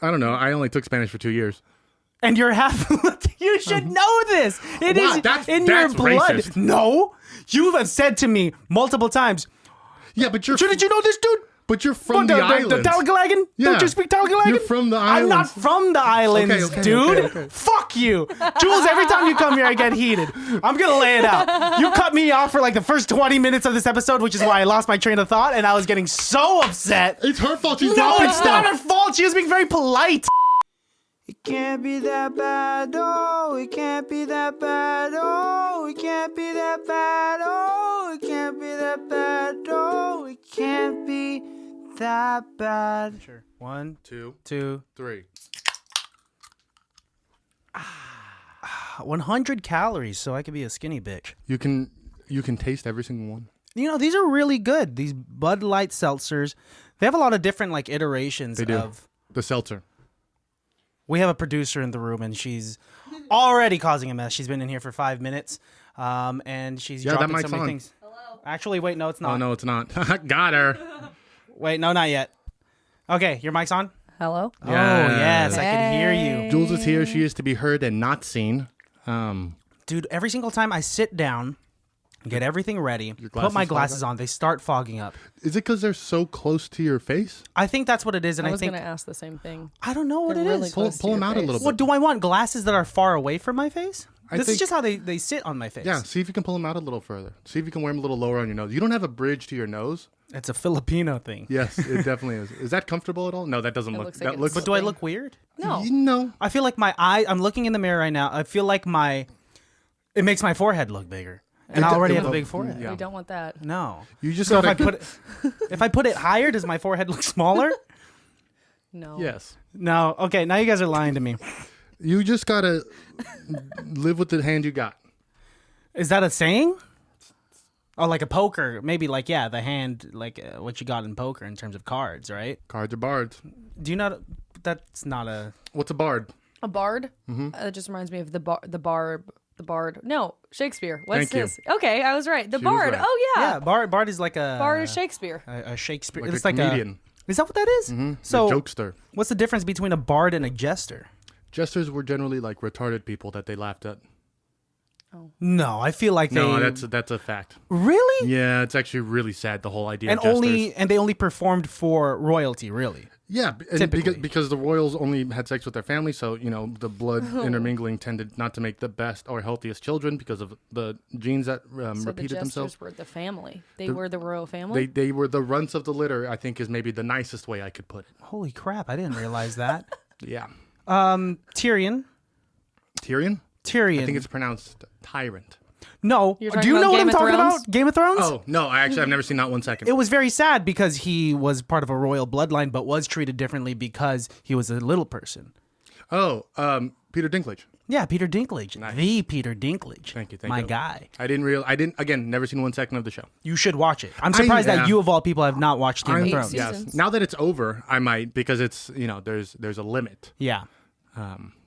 I don't know. I only took Spanish for 2 years. And you're half. You should know this. It is in your that's blood. racist. No, you have said to me multiple times. Yeah, but you're. Did you know this, dude? But you're from the islands. The Talagalagan? Yeah. Don't you speak Talagalagan? You're from the I'm not islands. from the islands, Okay, dude. okay. Fuck you. Jules, every time you come here, I get heated. I'm going to lay it out. You cut me off for like the first 20 minutes of this episode, which is why I lost my train of thought, and I was getting so upset. It's her fault. She's No, dropping it's stuff. not her fault. She was being very polite. It can't be that bad, oh, it can't be that bad, oh, it can't be that bad, oh, it can't be that bad, oh, it can't be that bad. Sure. 1, 2, 2, 3. 100 calories, so I could be a skinny bitch. You can taste every single one. You know, these are really good. These Bud Light Seltzers. They have a lot of different like iterations They do. of. The seltzer. We have a producer in the room, and she's already causing a mess. She's been in here for 5 minutes, and she's Yeah, that dropping so mic's many on. things. Hello. Actually, wait, no, it's not. Oh, no, it's not. Got her. Wait, no, not yet. Okay, your mic's on? Hello? Oh, yes, I Hey. can hear you. Jules is here. She is to be heard and not seen. Dude, every single time I sit down, get everything ready, put glasses my fog glasses on, they start fogging up. Is it because they're so close to your face? I think that's what it is, and I I was think going to ask the same thing. I don't know what They're it really is. close to Pull your them out a face. little What, bit. do I want glasses that are far away from my face? This is think- just how they sit on my face. Yeah, see if you can pull them out a little further. See if you can wear them a little lower on your nose. You don't have a bridge to your nose. It's a Filipino thing. Yes, it definitely is. Is that comfortable at all? No, that doesn't It look. looks That like it's looks. But do I look weird? No. No. I feel like my eye. I'm looking in the mirror right now. I feel like it makes my forehead look bigger, and I already have a big forehead. Yeah. We don't want that. No. You just So if gotta. I put it higher, does my forehead look smaller? No. Yes. No. Okay. Now you guys are lying to me. You just gotta live with the hand you got. Is that a saying? Oh, like a poker, maybe like the hand, like what you got in poker in terms of cards, right? Cards are bards. Do you know that's not a? What's a bard? A bard? Mm-hmm. That just reminds me of the bard. No, Shakespeare. What's Thank you. this? Okay, I was right. The She was bard. right. Oh, yeah. Yeah, bard is like a Bard is Shakespeare. a Shakespeare. Like it's a like comedian. Is that what that is? Mm-hmm. So a jokester. what's the difference between a bard and a jester? Jesters were generally like retarded people that they laughed at. No, I feel like they No, that's a fact. really Yeah, it's actually really sad, the whole idea and of jesters. they only performed for royalty, really. Yeah, and Typically. because the royals only had sex with their family, so the blood intermingling tended not to make the best or healthiest children because of the genes that So the repeated jesters themselves. were the family. They were the royal family? They were the runts of the litter. I think is maybe the nicest way I could put it. Holy crap! I didn't realize that. Yeah, Tyrion. Tyrion. Tyrion. I think it's pronounced tyrant. No. You're Do talking you about know what Game I'm of talking Thrones? about? Game of Thrones? Oh no, I've never seen that 1 second. It was very sad because he was part of a royal bloodline, but was treated differently because he was a little person. Oh, Peter Dinklage. Yeah, Peter Dinklage. The Peter Dinklage. Thank you. My guy. I didn't again, never seen 1 second of the show. You should watch it. I'm surprised that yeah. you of all people have not watched Game of I'm- Thrones. yeah. Yes. Now that it's over, I might because it's there's a limit. Yeah.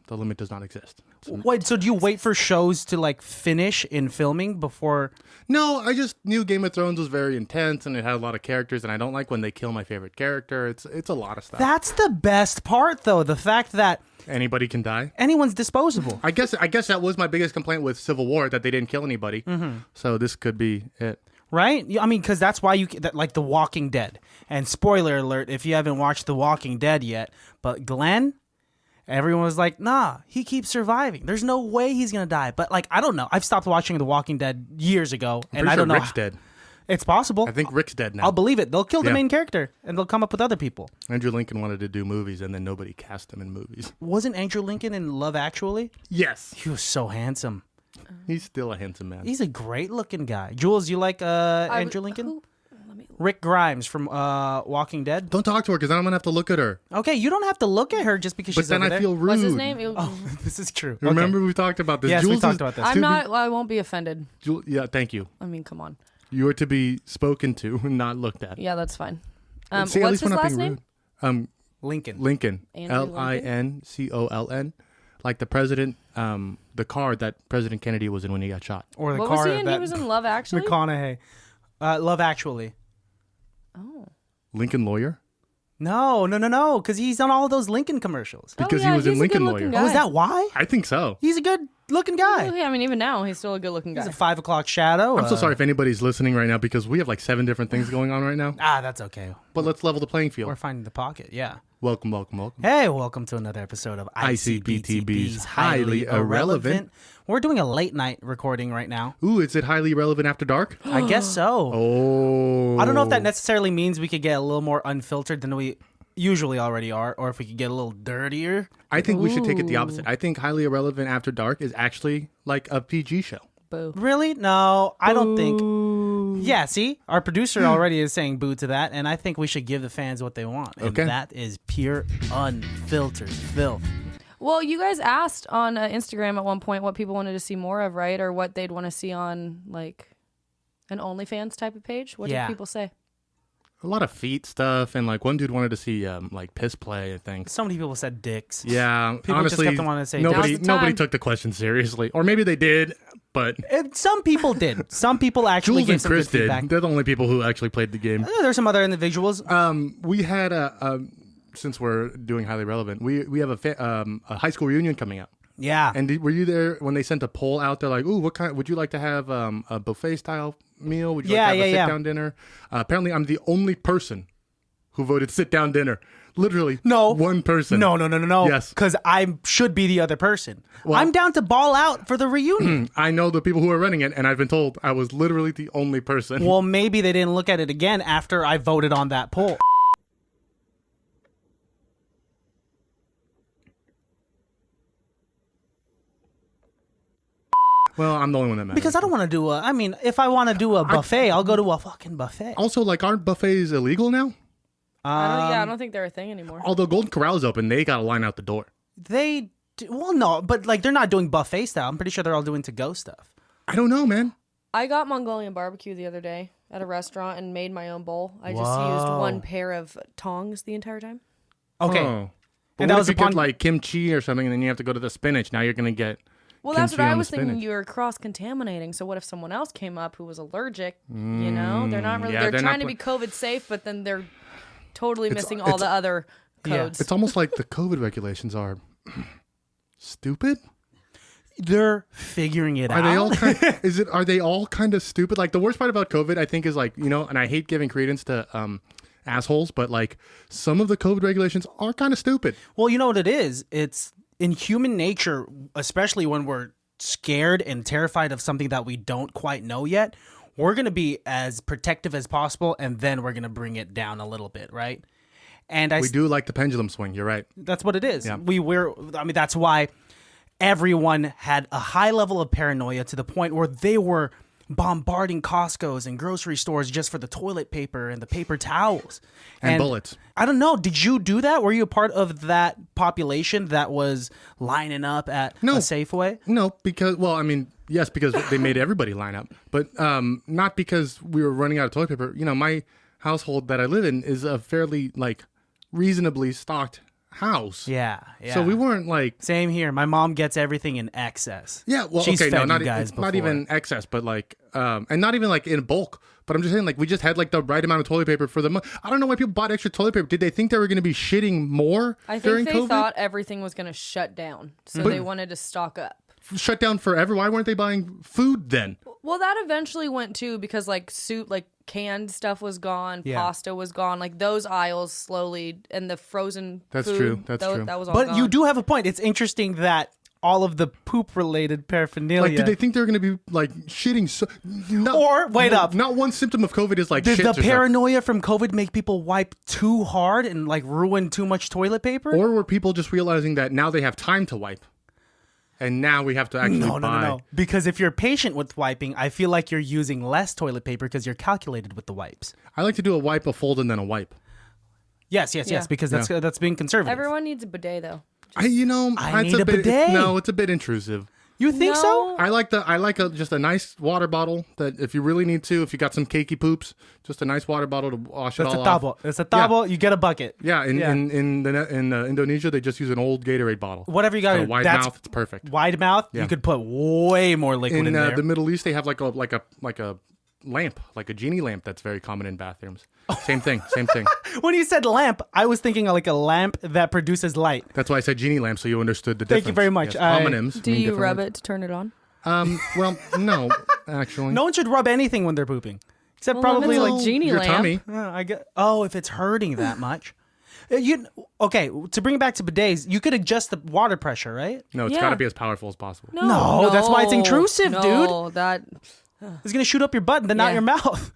The limit does not exist. Wait, so do you wait for shows to like finish in filming before? No, I just knew Game of Thrones was very intense and it had a lot of characters, and I don't like when they kill my favorite character. It's a lot of stuff. That's the best part, though. The fact that Anybody can die. anyone's disposable. I guess that was my biggest complaint with Civil War, that they didn't kill anybody. Mm-hmm. So this could be it. Right? I mean, because that's why like The Walking Dead. And spoiler alert, if you haven't watched The Walking Dead yet, but Glenn, everyone was like, nah, he keeps surviving. There's no way he's going to die. But like, I don't know. I've stopped watching The Walking Dead years ago. And I don't know. Rick's dead. It's possible. I think Rick's dead now. I'll believe it. They'll kill the Yeah. main character and they'll come up with other people. Andrew Lincoln wanted to do movies, and then nobody cast him in movies. Wasn't Andrew Lincoln in Love Actually? Yes. He was so handsome. He's still a handsome man. He's a great looking guy. Jules, you like Andrew Lincoln? Let me Rick Grimes from Walking Dead. Don't talk to her because then I'm going to have to look at her. Okay, you don't have to look at her just because But she's then over I there. feel rude. What's his name? Oh, this is true. Remember Okay. we talked about this. Yes, we Jules talked is about this. to I'm be- not. I won't be offended. Yeah, thank you. I mean, come on. You are to be spoken to, not looked at. Yeah, that's fine. See, at What's least his we're not last being name? rude. Lincoln. Lincoln. Andrew Lincoln? Lincoln. Like the president, the car that President Kennedy was in when he got shot. Or the What car was he in? He that was in Love Actually. McConaughey. Love Actually. Oh, Lincoln Lawyer? No, because he's on all those Lincoln commercials. Because yeah, he was in he's a Lincoln good-looking Lawyer. guy. Oh, is that why? I think so. He's a good-looking guy. Yeah, I mean, even now, he's still a good-looking He's guy. a 5 o'clock shadow. I'm so sorry if anybody's listening right now because we have like 7 different things going on right now. That's okay. But let's level the playing field. We're finding the pocket, yeah. Welcome. Hey, welcome to another episode of ICBTBs, highly irrelevant. We're doing a late night recording right now. Ooh, is it highly relevant after dark? I guess so. Oh. I don't know if that necessarily means we could get a little more unfiltered than we usually already are, or if we could get a little dirtier. I think we should take it the opposite. I think highly irrelevant after dark is actually like a PG show. Boo. Really? No, I don't think. Yeah, see? Our producer already is saying boo to that, and I think we should give the fans what they want. And Okay. that is pure, unfiltered filth. Well, you guys asked on Instagram at one point what people wanted to see more of, right? Or what they'd want to see on, like, an OnlyFans type of page. What Yeah. did people say? A lot of feet stuff, and like one dude wanted to see like piss play, I think. So many people said dicks. Yeah, People honestly, just kept wanting to say nobody Now's the time. nobody took the question seriously, or maybe they did, but Some people did. Some people actually Jules gave and some Chris good feedback. did. They're the only people who actually played the game. There's some other individuals. We had since we're doing highly relevant, we have a high school reunion coming up. Yeah. And were you there when they sent a poll out there like, ooh, what kind would you like to have a buffet style meal? Would you like to have a sit down dinner? Apparently, I'm the only person who voted sit down dinner. Literally, No. one person. No. Yes. Because I should be the other person. Well- I'm down to ball out for the reunion. I know the people who are running it, and I've been told I was literally the only person. Well, maybe they didn't look at it again after I voted on that poll. Well, I'm the only one that matters. Because I don't want to do if I want to do a buffet, I'll go to a fucking buffet. Also, like, aren't buffets illegal now? I don't think they're a thing anymore. Although Golden Corral is open, they got a line out the door. No, but like they're not doing buffet style. I'm pretty sure they're all doing to-go stuff. I don't know, man. I got Mongolian BBQ the other day at a restaurant and made my own bowl. I just used Whoa. one pair of tongs the entire time. Okay. Oh. But And what that if was you upon- get like kimchi or something, and then you have to go to the spinach? Now you're gonna get. Well, that's kimchi what I on the was thinking. spinach. You were cross-contaminating. So what if someone else came up who was allergic? You know, they're not really. yeah, they're they're trying not to be COVID safe, but then they're totally missing all it's- the other codes. It's almost like the COVID regulations are stupid. They're figuring it Are out. they all? Are they all kind of stupid? Like the worst part about COVID, I think, is like and I hate giving credence to assholes, but like some of the COVID regulations are kind of stupid. Well, you know what it is? It's in human nature, especially when we're scared and terrified of something that we don't quite know yet, we're going to be as protective as possible, and then we're going to bring it down a little bit, right? And We do like the pendulum swing. You're right. that's what it is. Yeah. That's why everyone had a high level of paranoia to the point where they were bombarding Costco's and grocery stores just for the toilet paper and the paper towels. And bullets. I don't know. Did you do that? Were you a part of that population that was lining up at a Safeway? No, because yes, because they made everybody line up, but not because we were running out of toilet paper. My household that I live in is a fairly like reasonably stocked house. Yeah. So we weren't like. Same here. My mom gets everything in excess. Yeah, well, She's okay, fed no, not you guys it's not before. even excess, but like, and not even like in bulk. But I'm just saying, like, we just had like the right amount of toilet paper for the month. I don't know why people bought extra toilet paper. Did they think they were going to be shitting more I think during they COVID? thought everything was going to shut down, so they wanted to stock up. Shut down forever. Why weren't they buying food then? Well, that eventually went too because like soup, like canned stuff was gone, Yeah. pasta was gone, like those aisles slowly, and the frozen. That's food, true. That's true. That was all But gone. you do have a point. It's interesting that all of the poop-related paraphernalia. Like, did they think they were going to be like shitting? Not one symptom of COVID is like Did shits the or something. paranoia from COVID make people wipe too hard and like ruin too much toilet paper? Or were people just realizing that now they have time to wipe, and now we have to actually buy? No. Because if you're patient with wiping, I feel like you're using less toilet paper because you're calculated with the wipes. I like to do a wipe, a fold, and then a wipe. Yes. Yeah. Because that's being conservative. Everyone needs a bidet though. I it's need a bidet. No, it's a bit intrusive. You think so? I like just a nice water bottle that if you really need to, if you got some cakey poops, just a nice water bottle to wash That's it a all off. tabo. It's a tabo. You get a bucket. Yeah, in Indonesia they just use an old Gatorade bottle. Whatever you got. Got a wide mouth, it's perfect. Wide mouth. Yeah. You could put way more liquid in there. The Middle East they have like a lamp, like a genie lamp that's very common in bathrooms. Same thing. When you said lamp, I was thinking like a lamp that produces light. That's why I said genie lamp, so you understood the difference. Thank you very much. Yes, homonyms. Do mean you different rub words. it to turn it on? Well, no, actually. No one should rub anything when they're pooping, except Well, probably if it's like a genie your lamp. tummy. if it's hurting that much. Okay, to bring it back to bidets, you could adjust the water pressure, right? No, it's Yeah. got to be as powerful as possible. No, that's why it's intrusive, dude. No, that It's gonna shoot up your butt and then out Yeah. your mouth.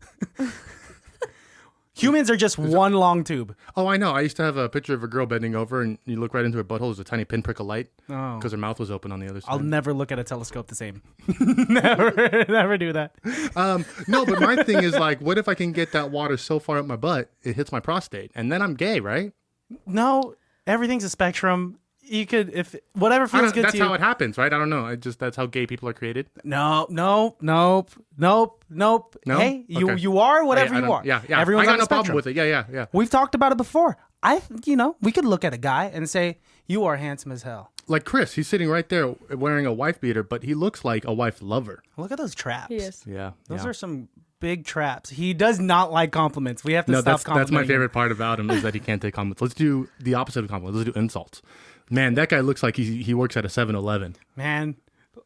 Humans are just one long tube. Oh, I know. I used to have a picture of a girl bending over, and you look right into her butthole. There's a tiny pinprick of light Oh. because her mouth was open on the other side. I'll never look at a telescope the same. never do that. No, but my thing is like, what if I can get that water so far up my butt it hits my prostate, and then I'm gay, right? No, everything's a spectrum. You could, if whatever feels good That's to you. how it happens, right? I don't know. That's how gay people are created. Nope. No? Hey, you Okay. you are whatever I you don't- are. Yeah. Everyone's I on got a no problem spectrum. with it. Yeah. We've talked about it before. We could look at a guy and say, "You are handsome as hell." Like Chris, he's sitting right there wearing a wife beater, but he looks like a wife lover. Look at those traps. yes. Yeah. Those are some big traps. He does not like compliments. We have to No, stop that's my complimenting him. favorite part about him is that he can't take compliments. Let's do the opposite of compliments. Let's do insults. Man, that guy looks like he works at a 7-Eleven. Man,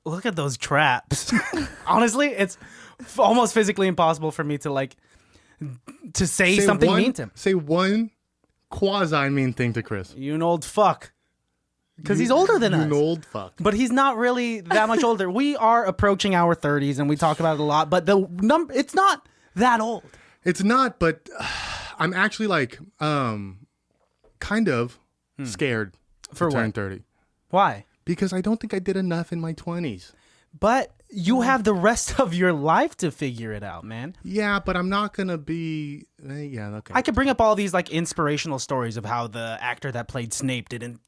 look at those traps. Honestly, it's almost physically impossible for me to say something mean to him. Say one quasi mean thing to Chris. You an old fuck. Because he's older than us. You an old fuck. But he's not really that much older. We are approaching our 30s, and we talk about it a lot. But it's not that old. It's not, but I'm actually like, kind of scared For to turn what? 30 Why? because I don't think I did enough in my 20s. But you have the rest of your life to figure it out, man. Yeah, but I'm not gonna be. Yeah, okay. I could bring up all these like inspirational stories of how the actor that played Snape didn't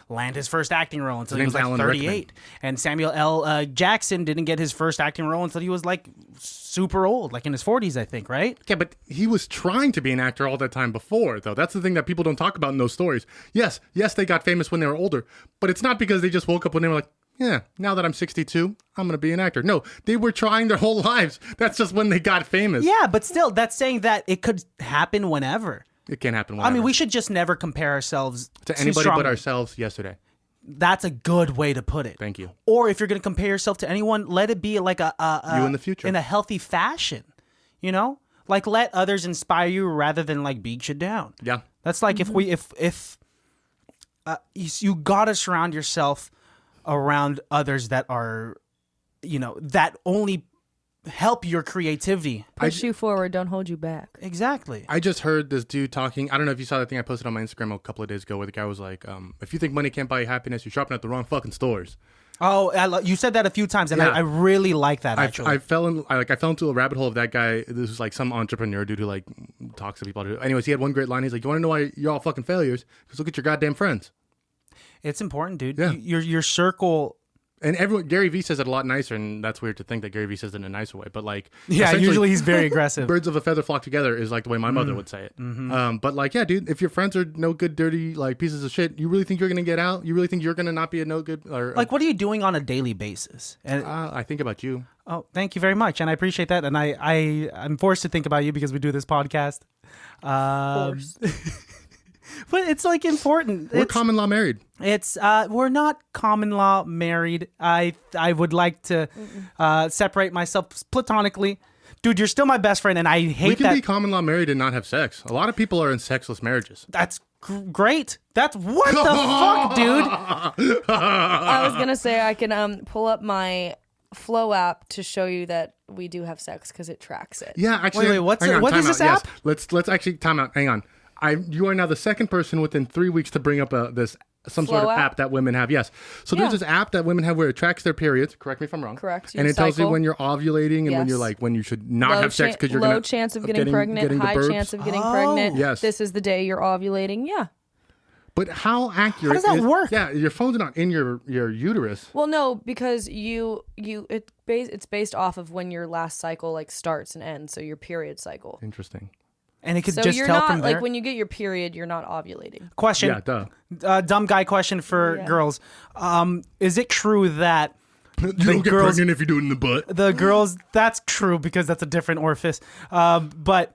land his first acting role until he name's was like Alan 38. Rickman. And Samuel L. Jackson didn't get his first acting role until he was like super old, like in his 40s, I think, right? Yeah, but he was trying to be an actor all that time before, though. That's the thing that people don't talk about in those stories. Yes, they got famous when they were older, but it's not because they just woke up when they were like, yeah, now that I'm 62, I'm going to be an actor. No, they were trying their whole lives. That's just when they got famous. Yeah, but still, that's saying that it could happen whenever. It can happen I whenever. mean, we should just never compare ourselves to too anybody but strongly. ourselves yesterday. That's a good way to put it. Thank you. Or if you're going to compare yourself to anyone, let it be like You in the future. in a healthy fashion. You know, like let others inspire you rather than like beat you down. Yeah. That's like if you gotta surround yourself around others that are, that only help your creativity. Push you forward, don't hold you back. Exactly. I just heard this dude talking. I don't know if you saw that thing I posted on my Instagram a couple of days ago where the guy was like, if you think money can't buy you happiness, you're shopping at the wrong fucking stores. Oh, you said that a few times, and Yeah. I really like that, actually. I fell into a rabbit hole of that guy. This was like some entrepreneur dude who like talks to people. Anyways, he had one great line. He's like, "You want to know why you're all fucking failures? Because look at your goddamn friends." It's important, dude. Yeah. Your circle. And Gary Vee says it a lot nicer, and that's weird to think that Gary Vee says it in a nicer way. But like, Yeah, essentially, usually he's very aggressive. birds of a feather flock together is like the way my mother would say it. Mm-hmm. But like, yeah, dude, if your friends are no good, dirty, like pieces of shit, you really think you're gonna get out? You really think you're gonna not be a no good? Or Like, what are you doing on a daily basis? And I think about you. oh, thank you very much, and I appreciate that. And I'm forced to think about you because we do this podcast. But it's like important. We're It's- common law married. It's we're not common law married. I would like to separate myself platonically. Dude, you're still my best friend, and I We hate can that. be common law married and not have sex. A lot of people are in sexless marriages. That's great. That's what the fuck, dude. I was gonna say I can pull up my Flow app to show you that we do have sex because it tracks it. Yeah, actually. Wait, hang on, what time is this out. app? Yes. Let's actually time out. Hang on. You are now the second person within 3 weeks to bring up some sort Flow of app? app that women have. Yes. So there's Yeah. this app that women have where it tracks their periods. Correct me if I'm wrong. Correct. And Your it tells you cycle. when you're ovulating and when you're Yes. when you should not have sex because you're low gonna chance of getting pregnant, the high burbs. chance of getting pregnant. Yes. This is the day you're ovulating. Yeah. But how accurate? How does that work? Yeah, your phone's not in your uterus. Well, no, because it's based off of when your last cycle like starts and ends, so your period cycle. Interesting. And it could So just you're tell not from there. like when you get your period, you're not ovulating. Question. Yeah, duh. Dumb guy question for Yeah. girls. Is it true that You don't get girls- pregnant if you do it in the butt. the girls, that's true because that's a different orifice. But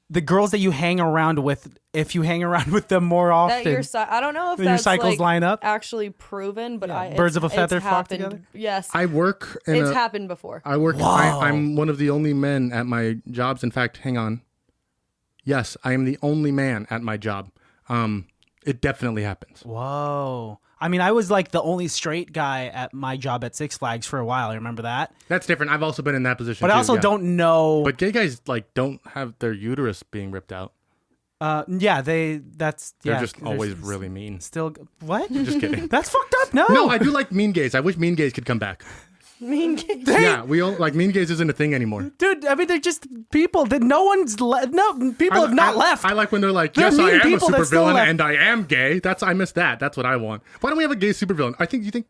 the girls that you hang around with, if you hang around with them more That often, I don't know if Then your that's cycles like line up? actually proven, but birds of a it's feather flock happened. together? Yes, I work in it's happened before. I work. I'm one of the only men at my jobs. In fact, hang on. Yes, I am the only man at my job. It definitely happens. Whoa. I mean, I was like the only straight guy at my job at Six Flags for a while. I remember that. That's different. I've also been in that position. But too, I also yeah. don't know. But gay guys like don't have their uterus being ripped out. Yeah, They're they're just always really mean. Still, what? Just kidding. That's fucked up. No. No, I do like mean gays. I wish mean gays could come back. Mean gays. Yeah, we all like mean gays isn't a thing anymore. Dude, I mean, they're just people that no one's people have not left. I like when they're like, They're yes, I mean am a people that still supervillain left. and I am gay. I miss that. That's what I want. Why don't we have a gay supervillain? I think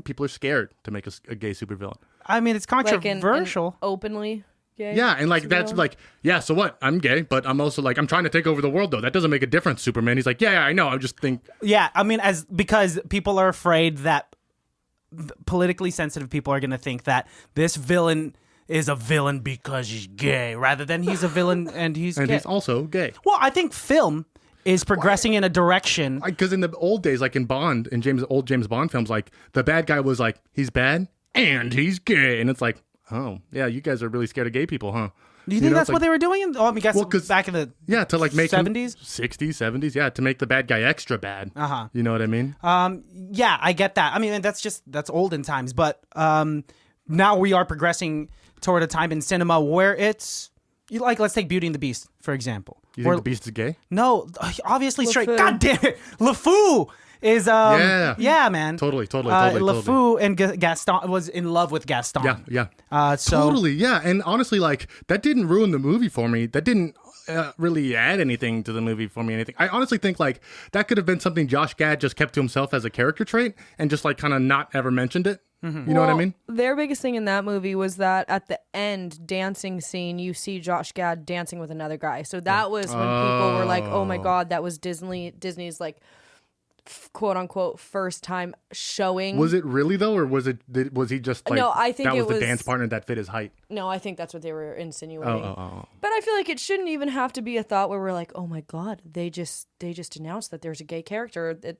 people are scared to make a gay supervillain. I mean, it's Like controversial. openly gay. Yeah, and like that's like, yeah, so what? I'm gay, but I'm also like, I'm trying to take over the world though. That doesn't make a difference, Superman. He's like, yeah, I know. I just think Yeah, I mean, because people are afraid that politically sensitive people are going to think that this villain is a villain because he's gay, rather than he's a villain and he's and gay. he's also gay. Well, I think film is progressing in a direction. Because in the old days, like in Bond, in old James Bond films, like the bad guy was like, he's bad and he's gay, and it's like, oh yeah, you guys are really scared of gay people, huh? Do you think know, that's it's what like- they were doing? Oh, I mean, guess Well, 'cause- back in the Yeah, to like make him- 70s? 60s, 70s, yeah, to make the bad guy extra bad. Uh-huh. You know what I mean? Yeah, I get that. I mean, that's olden times, but now we are progressing toward a time in cinema where it's let's take Beauty and the Beast for example. You think the Beast is gay? No, obviously straight. LeFou. God damn it, LeFou is yeah, man, Totally. LeFou and Gaston was in love with Gaston. Yeah. So Totally, yeah. And honestly, like, that didn't ruin the movie for me. That didn't really add anything to the movie for me. Anything. I honestly think, like, that could have been something Josh Gad just kept to himself as a character trait and just, like, kind of not ever mentioned it. Mm-hmm. You know what I mean? Their biggest thing in that movie was that at the end dancing scene, you see Josh Gad dancing with another guy. So that was when people were like, "Oh my god, that was Disney's like quote unquote first time showing." Was it really, though? Or was he just, like, No, I think that it was the was- dance partner that fit his height? No, I think that's what they were insinuating. Oh. But I feel like it shouldn't even have to be a thought where we're like, "Oh my god, they just announced that there's a gay character that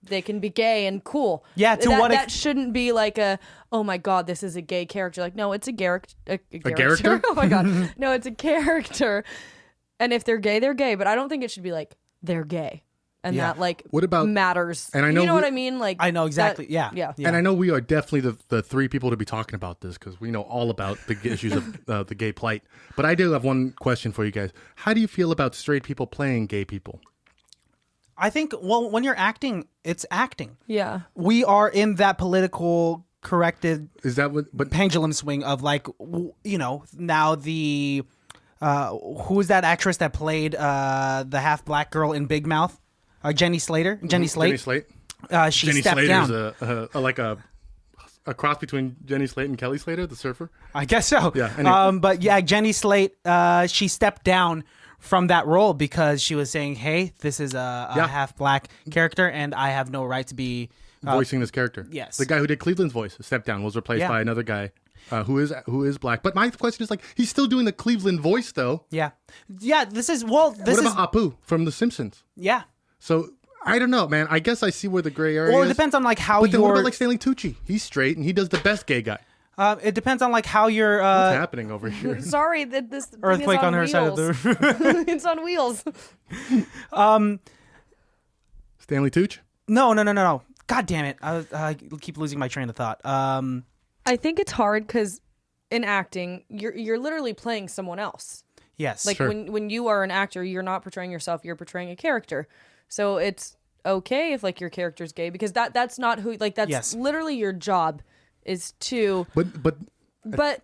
they can be gay and cool." Yeah, to that, what that shouldn't be like a, "Oh my god, this is a gay character." Like, no, it's a character. A character? Oh my god, no, it's a character. And if they're gay, they're gay. But I don't think it should be like they're gay, and Yeah. that like What about- matters. and I know you know we- what I mean. Like I know exactly. that- Yeah. yeah. And I know we are definitely the three people to be talking about this because we know all about the issues of the gay plight. But I do have one question for you guys. How do you feel about straight people playing gay people? I think when you're acting, it's acting. Yeah. We are in that political corrected Is that what? But pendulum swing of like now the who is that actress that played the half black girl in Big Mouth? Jenny Slate. Jenny Slate. She Jenny stepped Slater's down. a cross between Jenny Slate and Kelly Slater, the surfer. I guess so. Yeah, anyway. But yeah, Jenny Slate. She stepped down from that role because she was saying, "Hey, this is a half black character, and I have no right to be." Voicing this character. yes. The guy who did Cleveland's voice stepped down, was replaced Yeah. by another guy who is black. But my question is, like, he's still doing the Cleveland voice though. Yeah. This is What about Apu from The Simpsons? yeah. So I don't know, man. I guess I see where the gray area Well, is. it depends on like how But then what you're. about like Stanley Tucci? He's straight and he does the best gay guy. It depends on like how you're. What's happening over here? Sorry that this thing Earthquake is on her side of wheels. the. It's on wheels. Stanley Tucci? No. God damn it! I keep losing my train of thought. I think it's hard because in acting, you're literally playing someone else. Yes. Like Sure. when you are an actor, you're not portraying yourself, you're portraying a character. So it's okay if like your character's gay because that's not who like that's Yes. literally your job is to But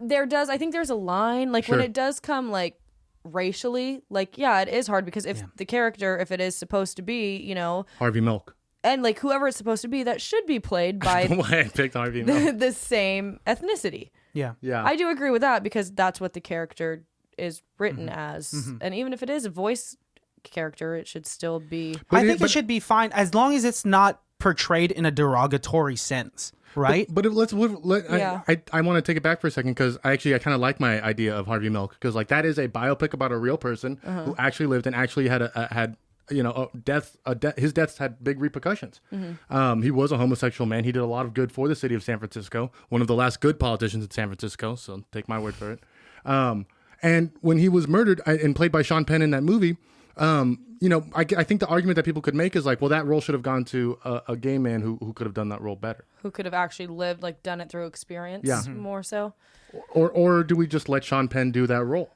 I think there's a line like when Sure. it does come like racially, like yeah, it is hard because if the character, if it is supposed to be, Harvey Milk. and like whoever it's supposed to be, that should be played by Why I picked Harvey Milk. the same ethnicity. yeah. Yeah. I do agree with that because that's what the character is written Mm-hmm. as. And even if it is a voice character, it should still be. I think it should be fine as long as it's not portrayed in a derogatory sense, right? But Yeah. I want to take it back for a second because I kind of like my idea of Harvey Milk because like that is a biopic about a real person who actually lived and actually had his deaths had big repercussions. He was a homosexual man. He did a lot of good for the city of San Francisco. One of the last good politicians in San Francisco. So take my word for it. And when he was murdered and played by Sean Penn in that movie, I think the argument that people could make is like, well, that role should have gone to a gay man who could have done that role better. Who could have actually lived, like done it through experience more so. Or do we just let Sean Penn do that role?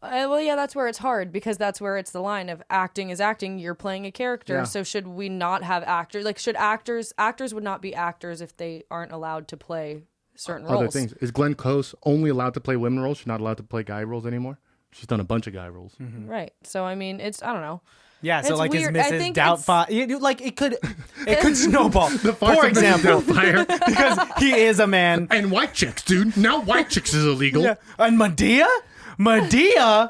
Well, yeah, that's where it's hard because that's where it's the line of acting is acting. You're playing a character. Yeah. So should we not have actors? Like, should actors would not be actors if they aren't allowed to play certain roles. Other things. Is Glenn Close only allowed to play women roles? She's not allowed to play guy roles anymore? She's done a bunch of guy roles. Right. So, I mean, I don't know. Yeah, so It's like weird. is I Mrs. think Doubtfire, like it could snowball. For example, because he is a man. And white chicks, dude. Now white chicks is illegal. Yeah. And Medea,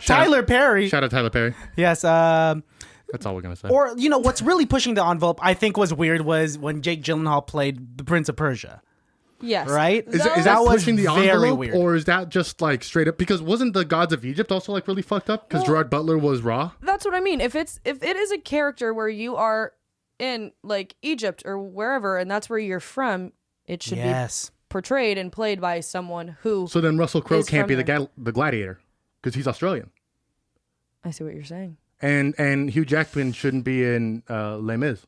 Tyler Perry. Shout out Tyler Perry. Yes. That's all we're going to say. Or, what's really pushing the envelope, I think was weird was when Jake Gyllenhaal played the Prince of Persia. Yes. Right? Is That that was pushing the very envelope, weird. or is that just like straight up? Because wasn't the Gods of Egypt also like really fucked up? Because Gerard Butler was raw. That's what I mean. If it is a character where you are in like Egypt or wherever, and that's where you're from, it should be portrayed and played by someone who. So then Russell Crowe is can't be from the gladiator because he's Australian. I see what you're saying. And Hugh Jackman shouldn't be in Les Mis,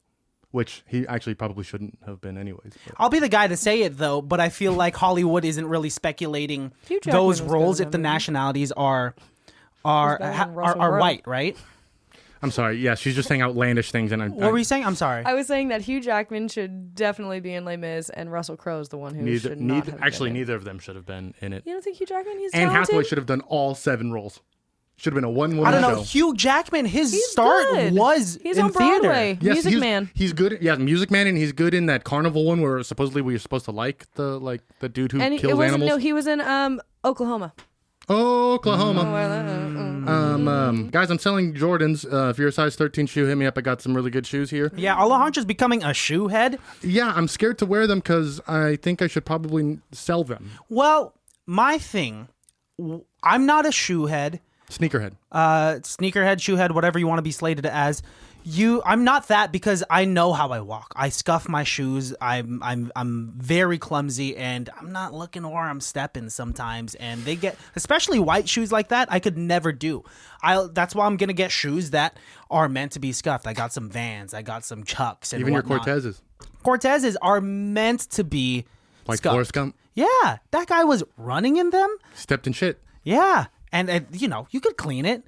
which he actually probably shouldn't have been anyways. But. I'll be the guy to say it though, but I feel like Hollywood isn't really speculating Hugh Jackman those was roles good in if the that movie. nationalities are better than Russell Crowe. white, right? I'm sorry. Yeah, she's just saying outlandish things. And What were you saying? I'm sorry. I was saying that Hugh Jackman should definitely be in Les Mis, and Russell Crowe is the one who should not have been in. neither of them should have been in it. You don't think Hugh Jackman? He's Anne talented. Hathaway should have done all 7 roles. Should have been a one-woman I don't know. show. Hugh Jackman, his He's start good. was He's in on theater. Broadway. Music Man. He's good. Yeah, Music Man, and he's good in that Carnival one where supposedly we were supposed to like the dude who And it kills wasn't. animals. No, he was in Oklahoma. Oklahoma. Guys, I'm selling Jordans. If you're a size 13 shoe, hit me up. I got some really good shoes here. Yeah, Alejandro's becoming a shoe head. Yeah, I'm scared to wear them because I think I should probably sell them. Well, my thing, I'm not a shoe head. Sneakerhead. Sneakerhead, shoe head, whatever you want to be slated as. I'm not that because I know how I walk. I scuff my shoes. I'm very clumsy, and I'm not looking where I'm stepping sometimes. And they get, especially white shoes like that, I could never do. That's why I'm gonna get shoes that are meant to be scuffed. I got some Vans. I got some Chucks. And Even whatnot. your Cortezes. Cortezes are meant to be Like scuffed. Forrest Gump. Yeah, that guy was running in them. Stepped in shit. Yeah. And you could clean it.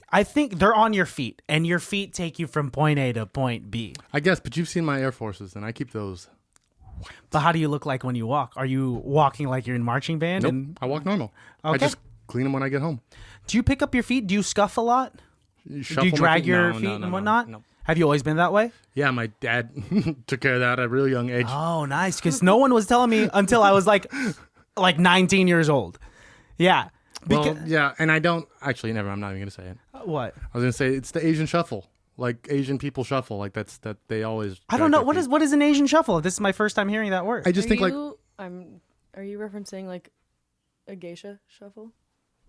I think they're on your feet, and your feet take you from point A to point B. I guess, but you've seen my Air Forces, and I keep those. But how do you look like when you walk? Are you walking like you're in marching band? Nope. And I walk normal. I Okay. just clean them when I get home. do you pick up your feet? Do you scuff a lot? Do Shuffle you my drag feet? your No, feet no, and no, whatnot? no. Have you always been that way? Yeah, my dad took care of that at a really young age. Oh, nice. Because no one was telling me until I was like 19 years old. Yeah. Well, yeah, and I don't actually. Never. I'm not even gonna say it. What? I was gonna say it's the Asian shuffle, like Asian people shuffle, like that they always. I don't know. drag their feet. What is an Asian shuffle? This is my first time hearing that word. I just think like. Are you referencing like a geisha shuffle?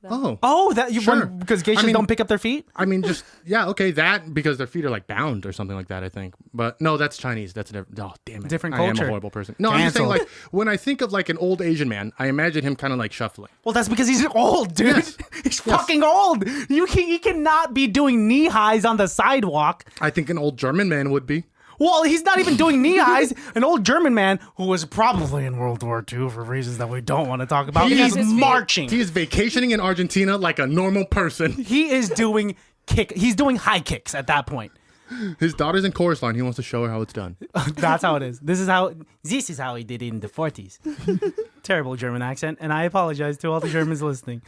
Oh, that you Sure. because geishas don't pick up their feet? I mean, just okay, that because their feet are like bound or something like that. I think, but no, that's Chinese. That's never. Oh, damn it! Different I am culture. a horrible person. No, I'm just saying, Canceled. like when I think of like an old Asian man, I imagine him kind of like shuffling. Well, that's because he's old, dude. Yes. He's fucking old. He cannot be doing knee highs on the sidewalk. I think an old German man would be. Well, he's not even doing knee highs. An old German man who was probably in World War II for reasons that we don't want to talk about. He He's is- marching. He is vacationing in Argentina like a normal person. He is doing He's doing high kicks at that point. His daughter's in chorus line. He wants to show her how it's done. That's how it is. This is how he did it in the 40s. Terrible German accent, and I apologize to all the Germans listening.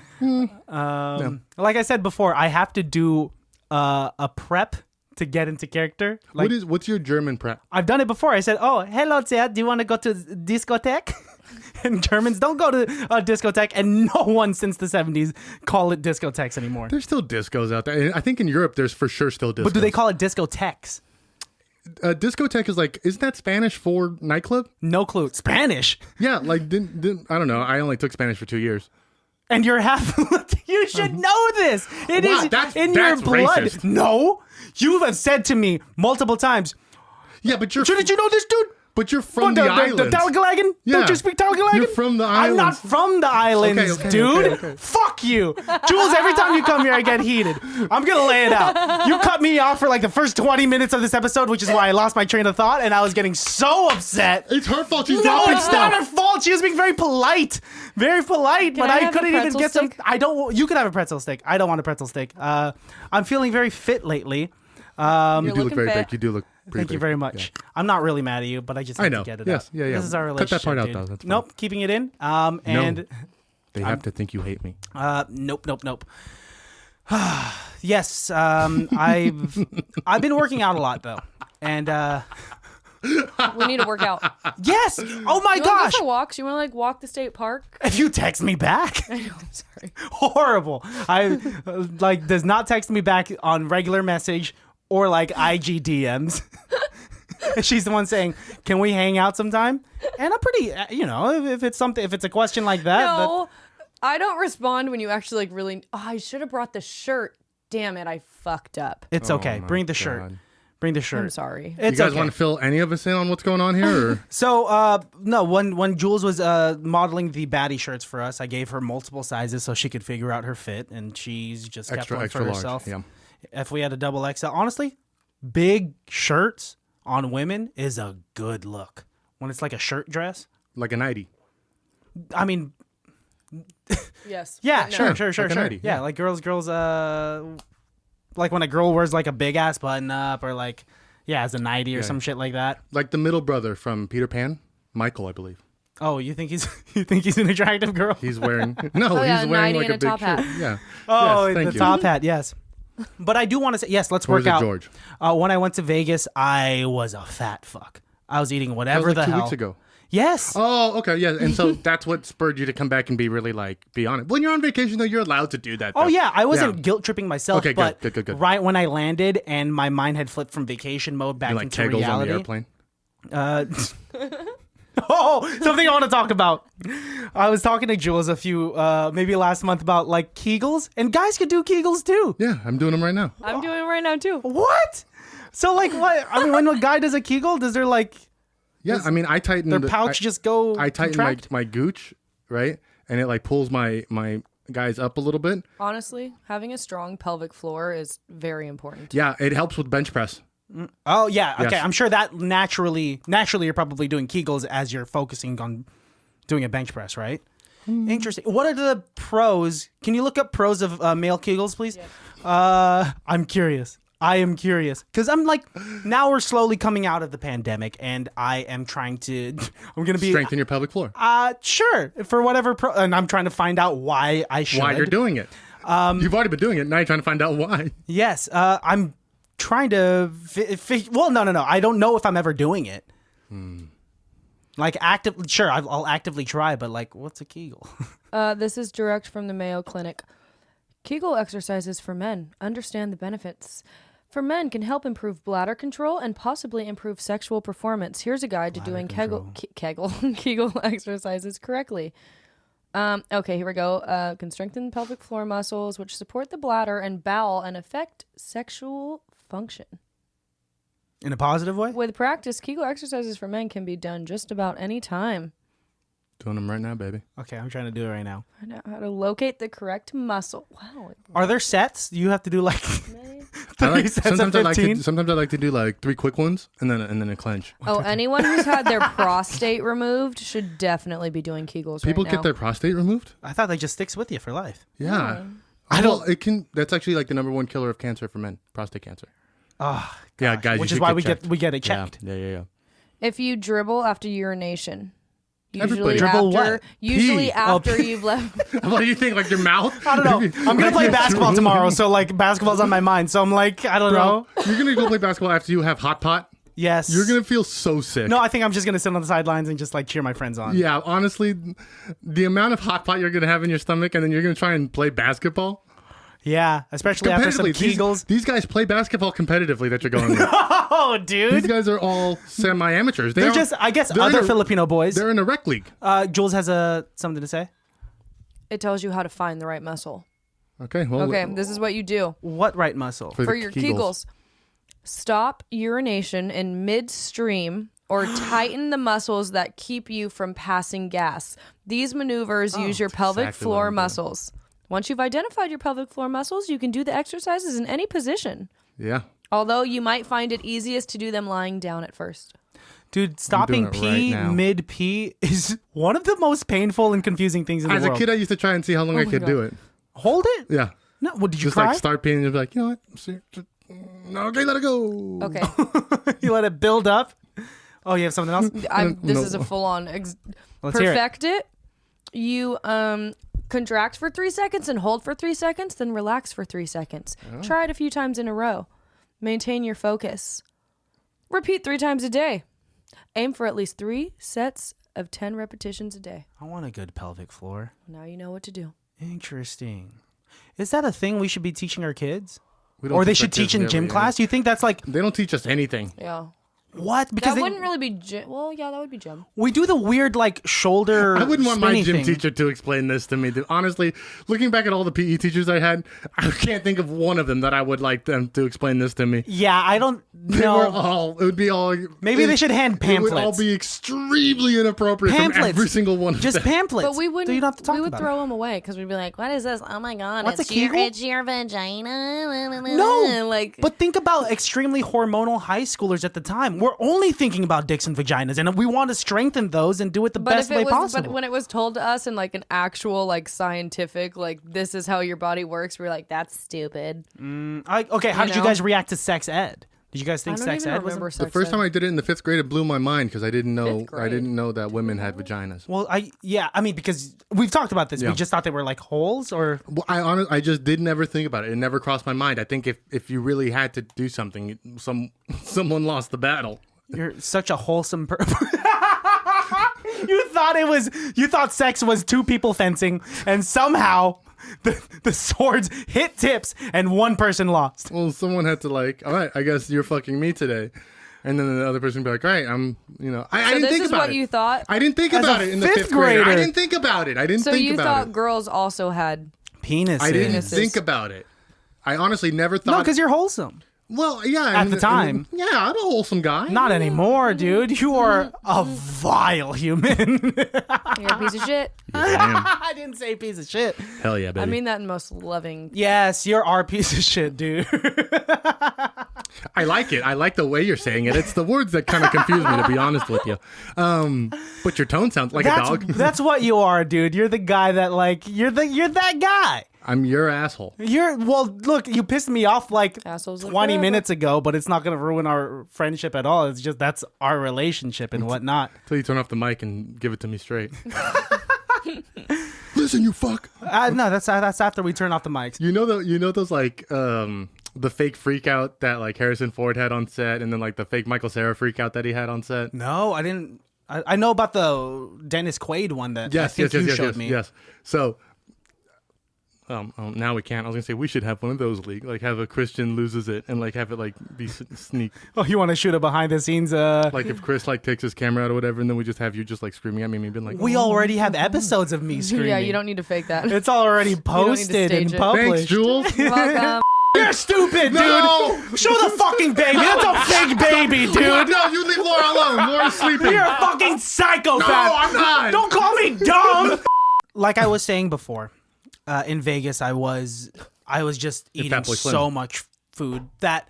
Like I said before, I have to do a prep to get into character. Like, What's your German prep? I've done it before. I said, "Oh, hello, there. Do you want to go to discotheque?" And Germans don't go to a discotheque, and no one since the 70s call it discotheques anymore. There's still discos out there. I think in Europe there's for sure still discos. But do they call it discotheques? discotheque is like, isn't that Spanish for nightclub? No clue. Spanish. Yeah, like didn't I don't know. I only took Spanish for 2 years. And you're half. You should know this. It Wow, is that's in your blood. racist. No, you have said to me multiple times. Yeah, but Did you know this dude? But you're from the islands. The Talgalagan? Yeah. Don't you speak Talgalagan? You're from the I'm not islands. from the islands, Okay, dude. okay. Fuck you. Jules, every time you come here, I get heated. I'm going to lay it out. You cut me off for like the first 20 minutes of this episode, which is why I lost my train of thought, and I was getting so upset. It's her fault. She's No, dropping it's stuff. not her fault. She was being very polite. Very polite, but I I have a couldn't even pretzel get some. stick? I don't. You could have a pretzel stick. I don't want a pretzel stick. I'm feeling very fit lately. You do look looking very fit. big. You do look pretty Thank you big. very much. I'm not really mad at you, but I just I have know. to get it Yes, out. yeah, yeah. This is our Cut that relationship. part out, dude. though. That's fine. Nope, keeping it in. And They have to think you hate me. nope. Yes, I've been working out a lot though, and We need to work out. yes. Oh my You want to gosh! go for walks? You want to like walk the state park? If you text me back. I know. I'm sorry. Horrible. I like does not text me back on regular message or like IG DMs. She's the one saying, "Can we hang out sometime?" And I'm pretty, if it's something, if it's a question like that. No, I don't respond when you actually like really. Oh, I should have brought the shirt. Damn it, I fucked up. It's okay. my Bring the shirt. God. Bring the shirt. I'm sorry. It's You guys okay. want to fill any of us in on what's going on here? Or? So, no, when Jules was modeling the baddie shirts for us, I gave her multiple sizes so she could figure out her fit, and she's just kept one Extra for large. herself. Yeah. If we had a double XL, honestly, big shirts on women is a good look. When it's like a shirt dress, Like a 90. I mean, Yes. yeah, but no. sure. like a 90, Yeah, yeah. like girls, like when a girl wears like a big ass button up or like, has a 90 or some shit like that. Like the middle brother from Peter Pan, Michael, I believe. Oh, you think he's an attractive girl? He's wearing he's yeah, wearing 90 like and a a big top shirt. hat. Yeah. Oh, Yes, thank the you. top hat, yes. But I do want to say, yes, let's Or work is it out. George? When I went to Vegas, I was a fat fuck. I was eating That whatever was like the 2 hell. weeks ago. Yes. Oh, okay, yeah. And so that's what spurred you to come back and be really be on it. When you're on vacation, though, you're allowed to do that. Oh though. yeah, I wasn't Yeah. guilt tripping myself, Okay, but good. right when I landed and my mind had flipped from vacation mode back You like into Kegels reality. on the airplane. Oh, something I want to talk about. I was talking to Jules maybe last month about like Kegels, and guys could do Kegels too. Yeah, I'm doing them right now. I'm doing it right now too. What? So like what? I mean, when a guy does a Kegel, does there like Yeah, I mean, I tighten their pouch just go? I tighten contract? my gooch, right, and it like pulls my guys up a little bit. Honestly, having a strong pelvic floor is very important. Yeah, it helps with bench press. Oh yeah, okay. Yes. I'm sure that naturally you're probably doing Kegels as you're focusing on doing a bench press, right? Interesting. What are the pros? Can you look up pros of male Kegels, please? I'm curious. I am curious because I'm like, now we're slowly coming out of the pandemic, and I am trying to. I'm gonna be Strengthen your pelvic floor. sure for whatever pro, and I'm trying to find out why I should. Why you're doing it? You've already been doing it. Now you're trying to find out why. Yes, I'm trying to. Well, no. I don't know if I'm ever doing it. Like actively, sure, I'll actively try, but like, what's a Kegel? This is direct from the Mayo Clinic. Kegel exercises for men. Understand the benefits. For men can help improve bladder control and possibly improve sexual performance. Here's a guide to doing Kegel exercises correctly. Okay, here we go. Can strengthen pelvic floor muscles, which support the bladder and bowel and affect sexual function. In a positive way? With practice, Kegel exercises for men can be done just about any time. Doing them right now, baby. Okay, I'm trying to do it right now. Find out how to locate the correct muscle. Wow. Are there sets? You have to do like I like, sets of sometimes I 15? like to do like 3 quick ones and then a clench. Oh, anyone who's had their prostate removed should definitely be doing Kegels People right now. get their prostate removed? I thought that just sticks with you for life. Yeah. I don't- It can. That's actually like the #1 killer of cancer for men. Prostate cancer. Oh, Yeah, guys. which you is should why checked. we get it checked. Yeah. If you dribble after urination, Everybody. Dribble after what? usually Pee. after pee. you've left. What do you think? Like your mouth? I don't know. I'm gonna play basketball tomorrow, so like basketball's on my mind. So I'm like, I don't know. You're gonna go play basketball after you have hot pot. Yes, You're gonna feel so sick. No, I think I'm just gonna sit on the sidelines and just like cheer my friends on. Yeah, honestly, the amount of hot pot you're gonna have in your stomach, and then you're gonna try and play basketball. Yeah, especially after some Competitively, Kegels. these guys play basketball competitively that you're going with. Oh, dude. These guys are all semi-amateurs. They're just, I guess, they're other in a- Filipino boys. They're in a rec league. Jules has something to say. It tells you how to find the right muscle. Okay, well, Okay, this is what you do What right muscle? For for the your Kegels. Kegels. Stop urination in midstream or tighten the muscles that keep you from passing gas. These maneuvers use your pelvic exactly what floor I'm doing. muscles. Once you've identified your pelvic floor muscles, you can do the exercises in any position. Yeah. Although you might find it easiest to do them lying down at first. Dude, stopping it right pee now. mid-pee is one of the most painful and confusing things in As the a world. kid, I used to try and see how long I my could God. do it. Hold it? Yeah. No, what, did you Just cry? like start peeing and be like, you know what? No, okay, let it go. Okay. You let it build up? Oh, you have something else? This No. is a full-on Let's hear it. perfect it. You contract for 3 seconds and hold for 3 seconds, then relax for 3 seconds. Try it a few times in a row. Maintain your focus. Repeat 3 times a day. Aim for at least 3 sets of 10 repetitions a day. I want a good pelvic floor. Now you know what to do. Interesting. Is that a thing we should be teaching our kids? We don't Or they teach our should teach kids in gym nearly class? You think that's like, They don't teach us anything. Yeah. what? Because That they, wouldn't really be gym. Well, yeah, that would be gym. we do the weird like shoulder I wouldn't want my spinny gym thing. teacher to explain this to me. Dude. Honestly, looking back at all the PE teachers I had, I can't think of one of them that I would like them to explain this to me. Yeah, I don't They were know. all. It would be all. Maybe they should hand It would all pamphlets. be extremely inappropriate from Pamphlets. every single one of Just them. pamphlets. But we wouldn't. You don't have to talk we would about throw them away because we'd be like, "What is this? Oh my god, What's it's a your, Kegel? it's your vagina." No, like. But think about extremely hormonal high schoolers at the time. We're only thinking about dicks and vaginas, and we want to strengthen those and do it the best if way it was, possible. But when it was told to us in like an actual like scientific like this is how your body works, we were like, "That's stupid." Okay, how did you know? guys react to sex ed? Did you guys think I don't sex even ed was? remember The sex first ed. time I did it in the 5th grade, it blew my mind because I didn't know. Fifth grade. I didn't know that women had vaginas. Well, I mean, because we've talked about this. Yeah. We just thought they were like holes, or Well, I just did never think about it. It never crossed my mind. I think if you really had to do something, someone lost the battle. you're such a wholesome person. You thought sex was 2 people fencing, and somehow the swords hit tips, and one person lost. Well, someone had to like, all right, I guess you're fucking me today. And then the other person would be like, all right, I didn't this think is about what it. you thought? I didn't think As about a it in the fifth 5th grade. I grader. didn't think about it. I didn't So think you about thought it. girls also had? Penises. I didn't Penises. think about it. I honestly never thought. No, because you're wholesome. Well, yeah. At the time. yeah, I'm a wholesome guy. Not anymore, dude. You are a vile human. You're a piece of shit. Yes, I am. I didn't say piece of shit. Hell yeah, baby. I mean that in most loving. Yes, you're our piece of shit, dude. I like it. I like the way you're saying it. It's the words that kind of confuse me, to be honest with you. But your tone sounds like a dog. That's what you are, dude. You're the guy that like you're that guy. I'm your asshole. Look, you pissed me off like Assholes live 20 forever. minutes ago, but it's not gonna ruin our friendship at all. It's just that's our relationship and whatnot. Until you turn off the mic and give it to me straight. Listen, you fuck. No, that's after we turn off the mics. You know those like the fake freak out that like Harrison Ford had on set, and then like the fake Michael Cera freak out that he had on set. No, I didn't. I know about the Dennis Quaid one that I think you showed me. Yes. So, now we can't. I was gonna say we should have one of those league, like have a Christian loses it and like have it like be sneak. Oh, you want to shoot a behind the scenes? Like if Chris like takes his camera out or whatever, and then we just have you just like screaming at me and being like, We already have episodes of me screaming. Yeah, you don't need to fake that. It's already don't need to posted and stage it. published. thanks, Jules. You're welcome. You're stupid, No! dude. Show the fucking baby. That's a fake baby, dude. No, you leave Laura alone. Laura's sleeping. You're a fucking psychopath. No, I'm not. Don't call me dumb. Like I was saying before, in Vegas, I was just eating Fat Boy Slim. so much food that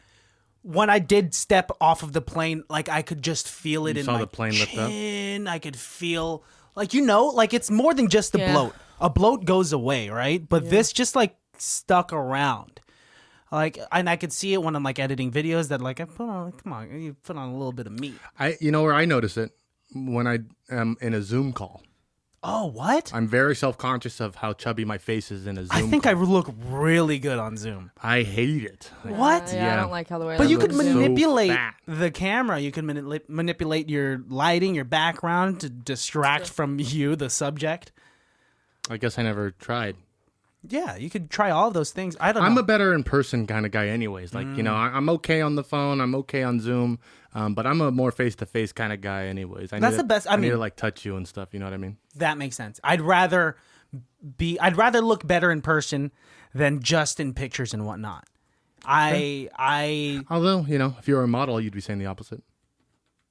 when I did step off of the plane, like I could just feel it in saw my the plane lift up? chin. I could feel, like it's more than just the Yeah. bloat. A bloat goes away, right? But this just like stuck around. Like, and I could see it when I'm like editing videos that like I put on, come on, you put on a little bit of meat. You know where I notice it when I am in a Zoom call. Oh, what? I'm very self-conscious of how chubby my face is in a Zoom I think call. I look really good on Zoom. I hate it. What? Yeah, I Yeah. don't like how the way. But I you look could so manipulate fat. the camera. You can manipulate your lighting, your background to distract from you, the subject. I guess I never tried. Yeah, you could try all of those things. I don't know. I'm a better in person kind of guy, anyways. Like I'm okay on the phone. I'm okay on Zoom, but I'm a more face to face kind of guy, anyways. That's the best. I need to like touch you and stuff. You know what I mean? That makes sense. I'd rather look better in person than just in pictures and whatnot. Although, if you were a model, you'd be saying the opposite.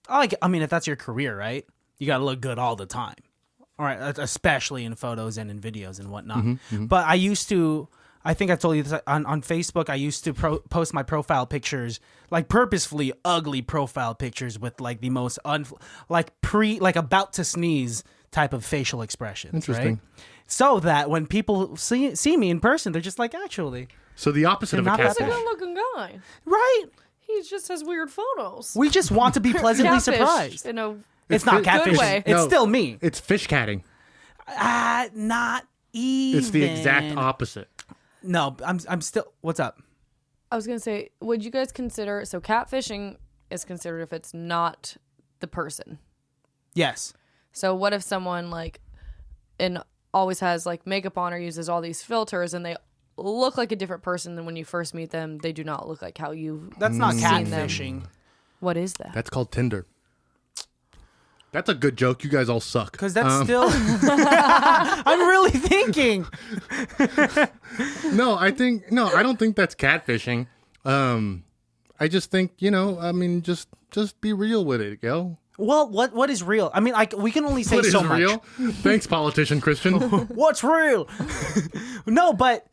I mean, if that's your career, right? You got to look good all the time. All right, especially in photos and in videos and whatnot. But I think I told you this on Facebook. I used to post my profile pictures, like purposefully ugly profile pictures with like the most like about to sneeze type of facial expressions. Interesting. Right? So that when people see me in person, they're just like, actually. So the opposite of a not He's a catfish. good looking guy. Right. He just has weird photos. We just want to be pleasantly Catfish, surprised. It's not catfish. way. It's still me. It's fish catting. Not even. It's the exact opposite. No, I'm still. What's up? I was gonna say, would you guys consider catfishing is considered if it's not the person? Yes. So what if someone always has like makeup on or uses all these filters and they look like a different person than when you first meet them? They do not look like how you. That's not seen them. catfishing. What is that? That's called Tinder. That's a good joke. You guys all suck. Because that's still. I'm really thinking. No, I don't think that's catfishing. I just think, just be real with it, yo. Well, what is real? I mean, we can only say What is so much. real? Thanks, politician Christian. What's real? No, but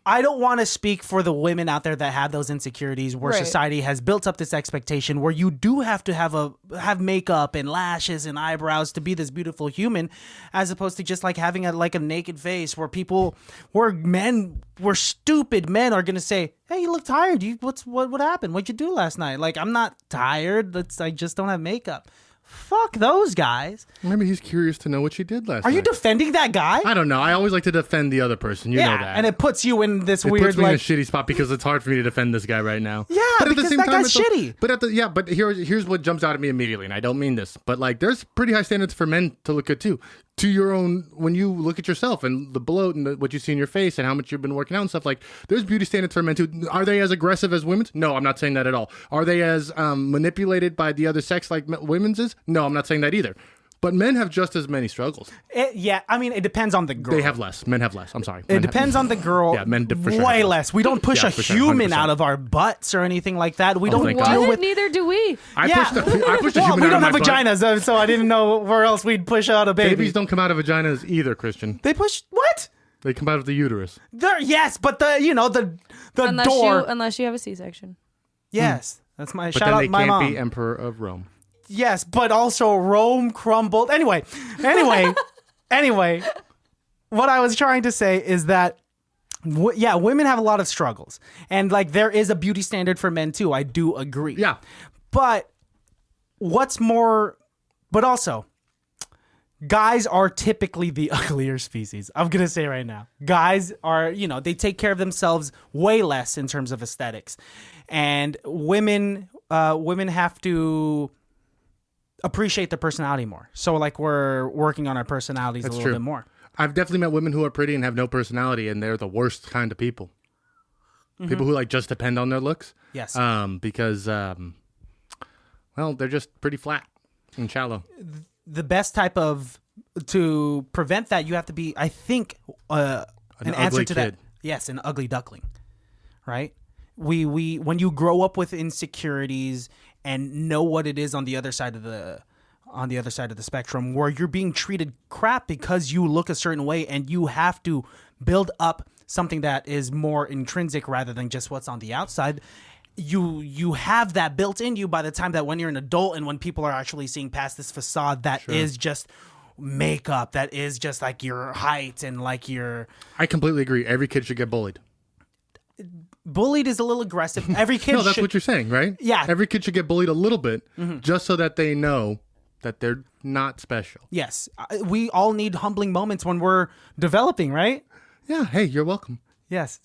I don't want to speak for the women out there that have those insecurities where Right. society has built up this expectation where you do have to have makeup and lashes and eyebrows to be this beautiful human, as opposed to just like having a naked face where stupid men are gonna say, "Hey, you look tired. What happened? What'd you do last night?" Like, I'm not tired. I just don't have makeup. Fuck those guys. Maybe he's curious to know what she did last night. Are you defending that guy? I don't know. I always like to defend the other person. You know that. And it puts you in this It weird puts me in a shitty spot because it's hard for me to defend this guy right now. Yeah, but because that guy's it's shitty. But here's what jumps out at me immediately, and I don't mean this, but like there's pretty high standards for men to look good too. To your own, when you look at yourself and the bloat and what you see in your face and how much you've been working out and stuff, like there's beauty standards for men too. Are they as aggressive as women's? No, I'm not saying that at all. Are they as manipulated by the other sex like women's is? No, I'm not saying that either. But men have just as many struggles. I mean, it depends on the girl. They have less. Men have less. I'm sorry. It depends on the girl. Yeah, men for sure way have less. We don't push Yeah, a for sure, human 100%. out of our butts or anything like that. We don't thank deal God. What? with. Neither do we. I Yeah. pushed a Well, human we out don't of have my butt. vaginas, so I didn't know where else we'd push out a baby. Babies don't come out of vaginas either, Christian. They push what? They come out of the uterus. Yes, but the door. Unless you have a C-section. Yes, that's my But shout then out they my can't mom. be emperor of Rome. Yes, but also Rome crumbled. Anyway. What I was trying to say is that, women have a lot of struggles. And, like, there is a beauty standard for men, too. I do agree. Yeah. But but also, guys are typically the uglier species. I'm going to say right now. Guys are, they take care of themselves way less in terms of aesthetics. And women have to appreciate their personality more. So like we're working on our personalities a little bit more. I've definitely met women who are pretty and have no personality, and they're the worst kind of people. People who like just depend on their looks. Yes. Because they're just pretty flat and shallow. The best type to prevent that, you have to be, I think, an answer ugly to that. kid. Yes, an ugly duckling. Right? We when you grow up with insecurities and know what it is on the other side of the spectrum, where you're being treated crap because you look a certain way, and you have to build up something that is more intrinsic rather than just what's on the outside. You have that built in you by the time that when you're an adult and when people are actually seeing past this facade that is just makeup, that is just like your height and like your... I completely agree. Every kid should get bullied. Bullied is a little aggressive. Every kid No, that's should... what you're saying, right? Yeah. Every kid should get bullied a little bit just so that they know that they're not special. Yes. We all need humbling moments when we're developing, right? Yeah. Hey, you're welcome. Yes.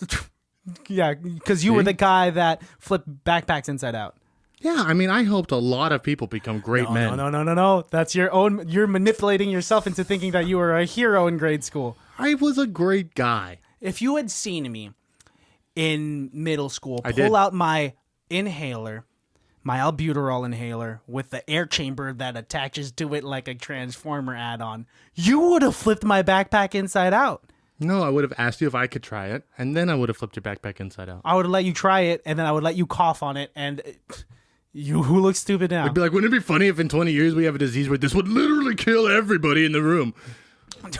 Yeah, because you were the guy that flipped backpacks inside out. Yeah. I mean, I hoped a lot of people become great men. No. That's your own... You're manipulating yourself into thinking that you were a hero in grade school. I was a great guy. if you had seen me in middle school I pull did. out my inhaler, my albuterol inhaler with the air chamber that attaches to it like a transformer add-on, you would have flipped my backpack inside out. No, I would have asked you if I could try it, and then I would have flipped your backpack inside out. I would have let you try it, and then I would let you cough on it, and you who look stupid now. I'd be like, wouldn't it be funny if in 20 years we have a disease where this would literally kill everybody in the room?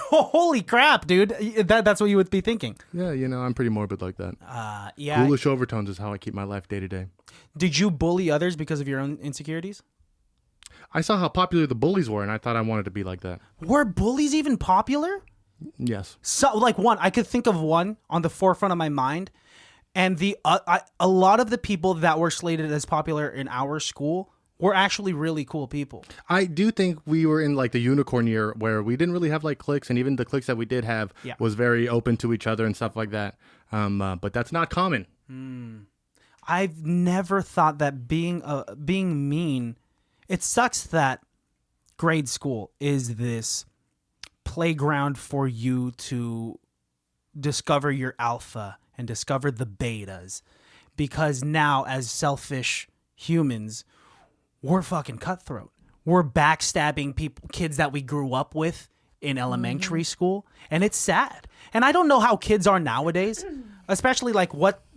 Holy crap, dude! That's what you would be thinking. Yeah, I'm pretty morbid like that. Yeah. Ghoulish overtones is how I keep my life day to day. Did you bully others because of your own insecurities? I saw how popular the bullies were, and I thought I wanted to be like that. Were bullies even popular? Yes. So, like I could think of one on the forefront of my mind, and a lot of the people that were slated as popular in our school were actually really cool people. I do think we were in like the unicorn year where we didn't really have like cliques, and even the cliques that we did have was very open to each other and stuff like that. But that's not common. I've never thought that being mean. It sucks that grade school is this playground for you to discover your alpha and discover the betas, because now as selfish humans, we're fucking cutthroat. We're backstabbing kids that we grew up with in elementary school, and it's sad. And I don't know how kids are nowadays, especially like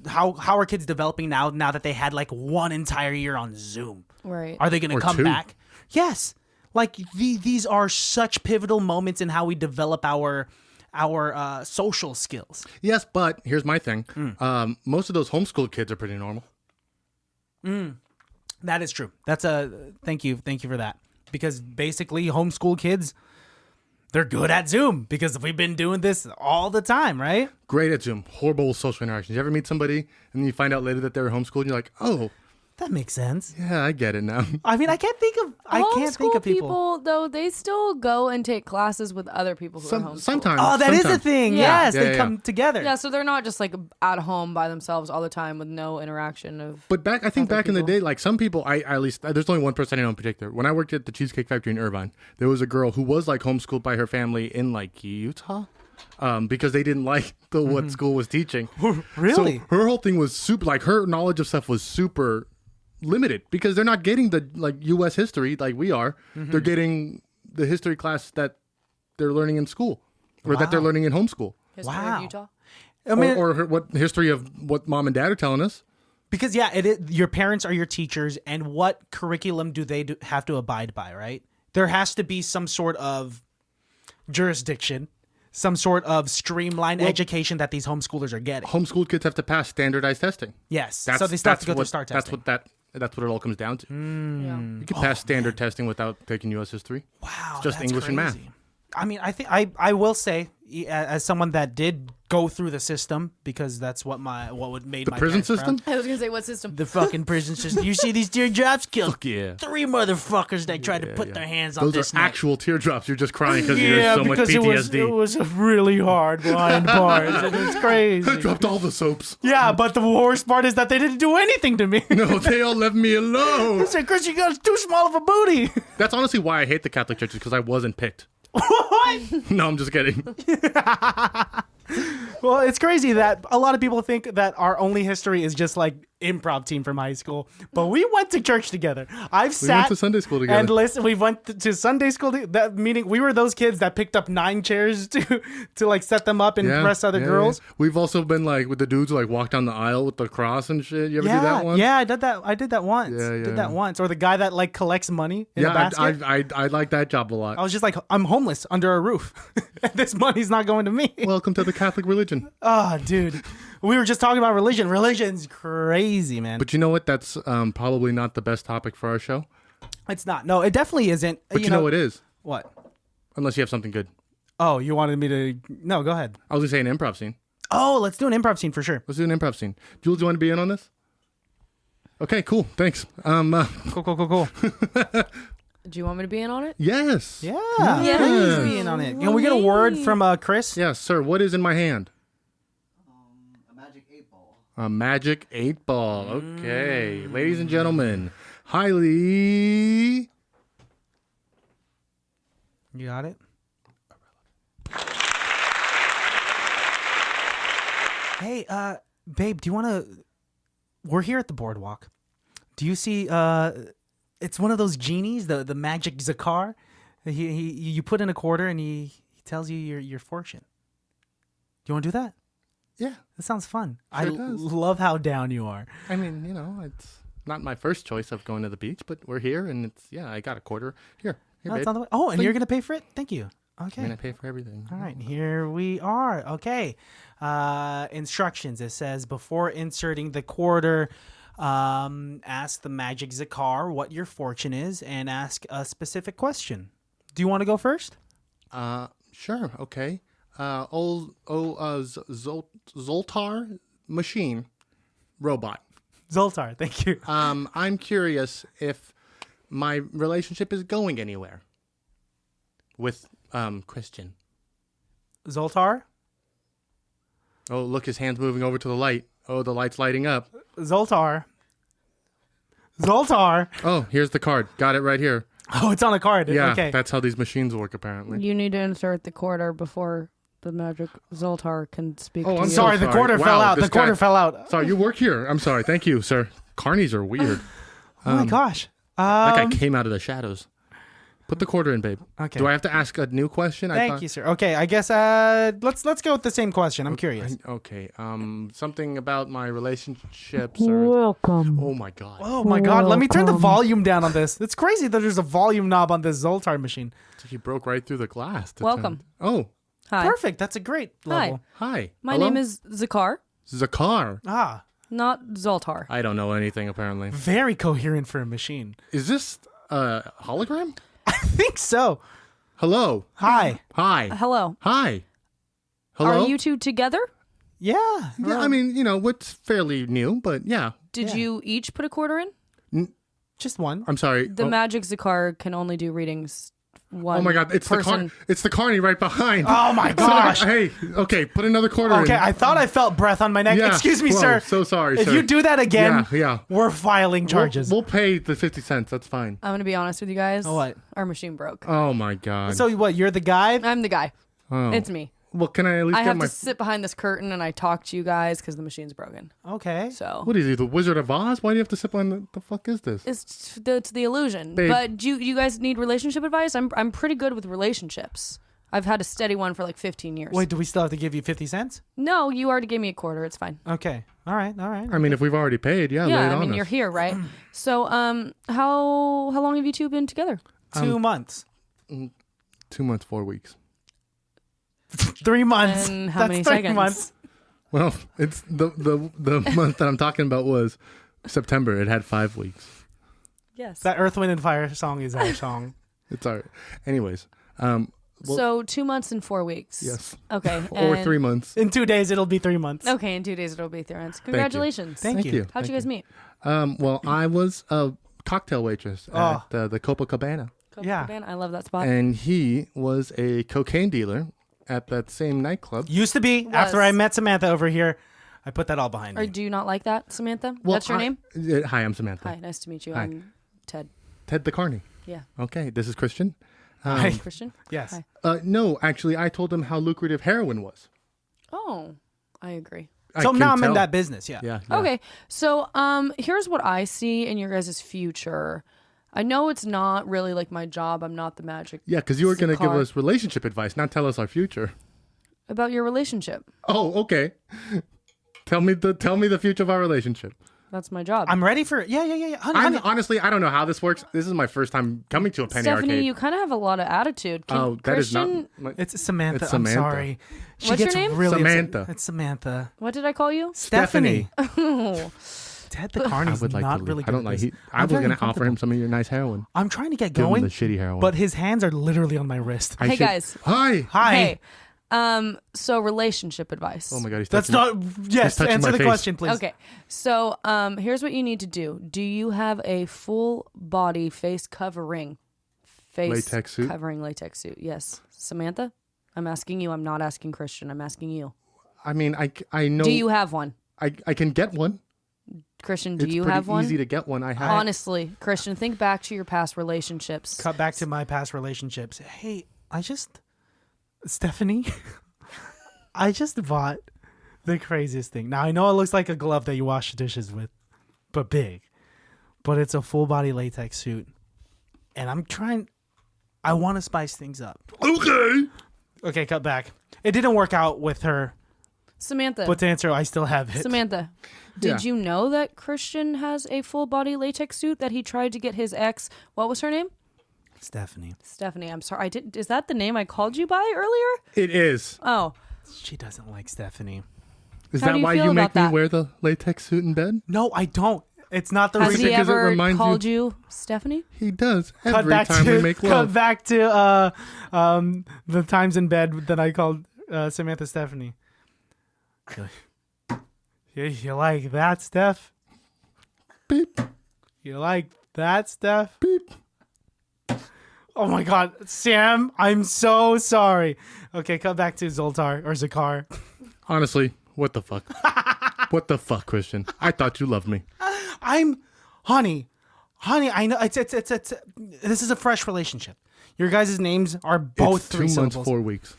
how are kids developing now that they had like one entire year on Zoom. Right. Are they going to Or come 2. back? Yes. Like these are such pivotal moments in how we develop our social skills. Yes, but here's my thing. Most of those homeschooled kids are pretty normal. That is true. That's thank you for that. Because basically homeschool kids, they're good at Zoom because we've been doing this all the time, right? Great at Zoom. Horrible with social interactions. You ever meet somebody and then you find out later that they were homeschooled and you're like, oh, That makes sense. yeah, I get it now. I mean, I can't think of people. Though, they still go and take classes with other people who are homeschooled. Sometimes. Oh, that is a thing. Yeah. Yes, Yeah, they yeah, come yeah. together. Yeah, so they're not just like at home by themselves all the time with no interaction of. But I think other back in the people. day, like some people, at least there's only one person I know in particular. When I worked at the Cheesecake Factory in Irvine, there was a girl who was like homeschooled by her family in like Utah, because they didn't like what school was teaching. Really? So her whole thing was super. Like her knowledge of stuff was super limited because they're not getting the like U.S. history like we are. They're getting the history class that they're learning in school or that they're learning in homeschool. History Wow. of Utah. I mean, What history of what mom and dad are telling us. because your parents are your teachers, and what curriculum do they have to abide by, right? There has to be some sort of jurisdiction, some sort of streamlined education that these homeschoolers are getting. Homeschooled kids have to pass standardized testing. Yes, so they still have to go through STAR testing. That's what it all comes down to. Yeah. You can pass standard testing without taking U.S. history. Wow, It's just that's English and math. crazy. I mean, I think I will say, as someone that did go through the system, because that's what made my Prison parents system? proud. I was gonna say what system? The fucking prison system. You see these teardrops killed Fuck yeah. 3 motherfuckers that tried to put their hands on Those this are neck. actual teardrops. You're just crying because there's so much because PTSD. it was really hard behind bars, and it was I crazy. dropped all the soaps. Yeah, but the worst part is that they didn't do anything to me. No, they all left me alone. They said, Chris, you got too small of a booty. That's honestly why I hate the Catholic churches, because I wasn't picked. What? No, I'm just kidding. Well, it's crazy that a lot of people think that our only history is just like improv team from high school, but we went to church together. We went to Sunday school together. And listen, we went to Sunday school. That meaning we were those kids that picked up 9 chairs to like set them up and impress other girls. Yeah. We've also been like with the dudes who like walk down the aisle with the cross and shit. You ever do Yeah, that one? yeah, I did that. I did that once. Yeah, Did yeah. that once. Or the guy that like collects money in a Yeah, basket. I like that job a lot. I was just like, I'm homeless under a roof. This money's not going to me. Welcome to the Catholic religion. Oh, dude. We were just talking about religion. Religion's crazy, man. But you know what? That's probably not the best topic for our show. It's not. No, it definitely isn't. But you know it is. What? Unless you have something good. Oh, you wanted me to... No, go ahead. I was going to say an improv scene. Oh, let's do an improv scene for sure. Let's do an improv scene. Jules, you want to be in on this? Okay, cool. Thanks. Cool. Do you want me to be in on it? Yes. Yeah. Yes. Please be in on it. Can we get a word from Chris? Yes, sir. What is in my hand? A magic 8-ball. A magic 8-ball. Okay. Ladies and gentlemen, highly... You got it? Hey, babe, do you want to? We're here at the boardwalk. Do you see? It's one of those genies, the magic Zakar. You put in a quarter and he tells you your fortune. Do you want to do that? Yeah. That sounds fun. Sure I does. love how down you are. I mean, it's not my first choice of going to the beach, but we're here, and I got a quarter. Here, No, it's babe. on the way. Oh, and Please. you're gonna pay for it? Thank you. Okay. I'm gonna pay for everything. All right, here we are. Okay. Instructions. It says before inserting the quarter, ask the magic Zakar what your fortune is and ask a specific question. Do you want to go first? Sure. Okay. Zoltar Machine robot. Zoltar, thank you. I'm curious if my relationship is going anywhere with Christian. Zoltar? Oh, look, his hand's moving over to the light. Oh, the light's lighting up. Zoltar. Zoltar. Oh, here's the card. Got it right here. Oh, it's on a card. Yeah, Okay. that's how these machines work, apparently. You need to insert the quarter before the magic Zoltar can speak Oh, to I'm you. Sorry, the quarter Wow, fell out. this The quarter guy- fell out. Sorry, you work here. I'm sorry. Thank you, sir. Carnies are weird. Oh my gosh. That guy came out of the shadows. Put the quarter in, babe. Okay. Do I have to ask a new question? Thank you, sir. Okay, I guess let's go with the same question. I'm curious. Okay. Something about my relationships or... Welcome. Oh, my God. Oh my god, let me turn the volume down on this. It's crazy that there's a volume knob on this Zoltar machine. He broke right through the glass. Welcome. Oh, Hi. Perfect. That's a great level. hi. My Hello? name is Zakar, Zakar. Ah, not Zoltar. I don't know anything, apparently. very coherent for a machine. Is this a hologram? I think so. Hello. Hi. Hi. Hello. Hi. Hello? Are you two together? Yeah. Yeah, I mean, it's fairly new, but yeah. Did Yeah. you each put a quarter in? Just one. I'm sorry. The magic Zakar can only do readings one Oh my God! It's person. the carny right behind. Oh my gosh. Hey, okay, put another quarter in. Okay, I thought I felt breath on my neck. Yeah. Excuse me, Whoa, sir. so sorry, If sir. you do that again, Yeah. we're filing charges. We'll pay the 50 cents. That's fine. I'm gonna be honest with you guys. What? Our machine broke. Oh my God. So what? You're the guy? I'm the guy. Oh. It's me. Well, can I at least I get have my... to sit behind this curtain and I talk to you guys because the machine's broken. Okay. So What is he, the Wizard of Oz? Why do you have to sit behind the fuck is this? it's the illusion. Babe. But you guys need relationship advice? I'm pretty good with relationships. I've had a steady one for like 15 years. Wait, do we still have to give you 50 cents? No, you already gave me a quarter. It's fine. Okay. All right. I mean, if we've already paid, lay it Yeah, I on mean us. you're here, right? So how long have you two been together? 2 months. 2 months, 4 weeks. 3 months. And how That's many 3 seconds? months. Well, it's the month that I'm talking about was September. It had 5 weeks. Yes. That Earth, Wind, and Fire song is our song. It's all right. Anyways, well- so 2 months and 4 weeks. yes. Okay. Or and- 3 months. In 2 days, it'll be 3 months. Okay, in 2 days it'll be 3 months. Congratulations. Thank you. How'd you guys meet? Well, I was a cocktail waitress Oh. at the Copacabana. Yeah. Copacabana, I love that spot. And he was a cocaine dealer at that same nightclub. Used to be. After I met Samantha over here, I put that all behind Or me. do you not like that, Samantha? Well, That's your name? Hi, I'm Samantha. Hi, nice to meet you. Hi. I'm Ted. Ted the Carney. Yeah. Okay, this is Christian. Hi. Christian? Yes. Hi. No, actually, I told him how lucrative heroin was. Oh, I agree. So can now I'm in tell. that business. Yeah. Yeah. Okay, so here's what I see in your guys' future. I know it's not really like my job. I'm not the magic. Yeah, because you were going to give Zakar. us relationship advice, not tell us our future. About your relationship. Oh, okay. Tell me the future of our relationship. That's my job. I'm ready for it. Yeah. Honey. Honestly, I don't know how this works. This is my first time coming to a penny Stephanie, arcade. you kind of have a lot of attitude. Oh, that is Christian, not. It's Samantha. It's Samantha. I'm sorry. She What's your gets name? really upset. Samantha. It's Samantha. What did I call you? Stephanie. Oh, Ted the I Carney's would like not to leave. really I good don't at like. this. I I'm was very going to offer him uncomfortable. some of your nice heroin. I'm trying to get Give him going, the shitty heroin. but his hands are literally on my wrist. I Hey, should- guys. Hi. Hi. Hey, so relationship advice. Oh my God, he's That's touching not. Yes. touching Answer my the face. question, please. Okay, so here's what you need to do. Do you have a full body face covering? Latex suit? Covering latex suit. Yes. Samantha, I'm asking you. I'm not asking Christian. I'm asking you. I mean, I know. Do you have one? I can get one. Christian, do It's you pretty have one? easy to get one. I have. Honestly, Christian, think back to your past relationships. Cut back to my past relationships. Hey, Stephanie, I just bought The craziest thing. Now I know it looks like a glove that you wash the dishes with, but big. But it's a full body latex suit. And I want to spice things up. Okay, cut back. It didn't work out with her. Samantha. But to answer, I still have it. Samantha, did you know that Christian has a full body latex suit that he tried to get his ex? What was her name? Stephanie. Stephanie. I'm sorry. I didn't. Is that the name I called you by earlier? It is. Oh. She doesn't like Stephanie. Is How do that you why feel you make about me that? wear the latex suit in bed? No, I don't. It's not the Has reason. he because it ever reminds called you Stephanie? He does Cut every back time to we make cut love. back to the times in bed that I called Samantha Stephanie. You like that, Steph? Beep, You like that, Steph? beep. Oh my God, Sam, I'm so sorry. Okay, cut back to Zoltar or Zakar. Honestly, what the fuck? What the fuck, Christian? I thought you loved me. Honey, I know it's this is a fresh relationship. Your guys' names are both It's 3 2 months, syllables. 4 weeks.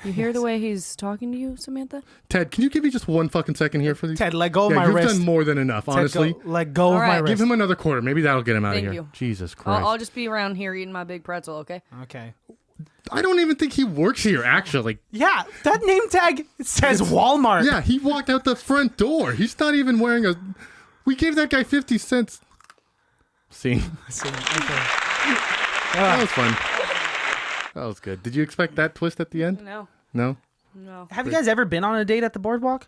You hear the way he's talking to you, Samantha? Ted, can you give me just 1 fucking second here for these? Ted, let go of yeah, my you've wrist. done more than enough, Ted, honestly. let go of All my right. wrist. Give him another quarter. Maybe that'll get him out Thank of here. you. Jesus Christ. I'll just be around here eating my big pretzel, okay? Okay. I don't even think he works here, actually. Yeah, that name tag says Walmart. Yeah, he walked out the front door. He's not even wearing a... We gave that guy 50 cents. See? Okay. That was fun. That was good. Did you expect that twist at the end? No. No? Have you guys ever been on a date at the boardwalk?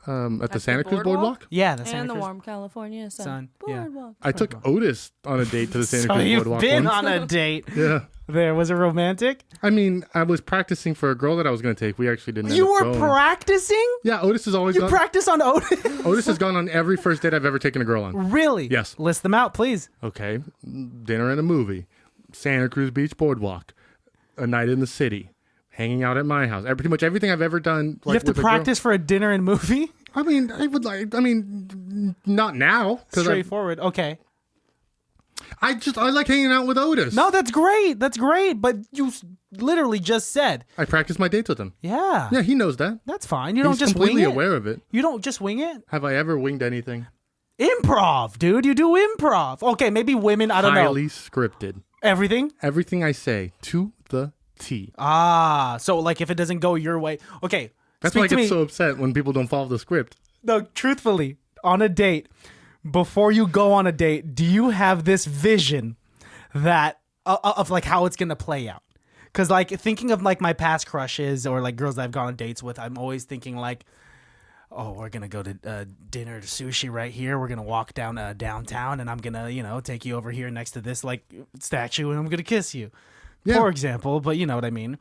At the the Santa Cruz boardwalk? boardwalk? Yeah, the Santa And the Cruz. warm California sun. Yeah. Boardwalk. I took Otis on a date to the Santa So Cruz you've boardwalk been once. on a date. Yeah. There was it romantic? I mean, I was practicing for a girl that I was going to take. We actually didn't You end up were going. practicing? Yeah, Otis has always You gone. practice on Otis? Otis has gone on every first date I've ever taken a girl on. Really? Yes. List them out, please. Okay. Dinner and a movie. Santa Cruz Beach boardwalk. A night in the city. Hanging out at my house. Pretty much everything I've ever done. You have to with a girl. practice for a dinner and movie? I mean, not now. 'cause Straightforward. Okay. I like hanging out with Otis. No, that's great. That's great. But you literally just said, I practice my dates with him. yeah, Yeah, he knows that. that's fine. You He's don't just wing completely it. aware of it. You don't just wing it. Have I ever winged anything? Improv, dude. You do improv. Okay, maybe women. I don't Highly know. scripted. Everything. Everything I say to the T. So like if it doesn't go your way, okay. That's speak why I to get me. so upset when people don't follow the script. No, truthfully, on a date, before you go on a date, do you have this vision that of like how it's gonna play out? Because like thinking of like my past crushes or like girls that I've gone on dates with, I'm always thinking like, oh, we're gonna go to dinner to sushi right here. We're gonna walk down downtown, and I'm gonna take you over here next to this like statue, and I'm gonna kiss you. Yeah. For example, but you know what I mean.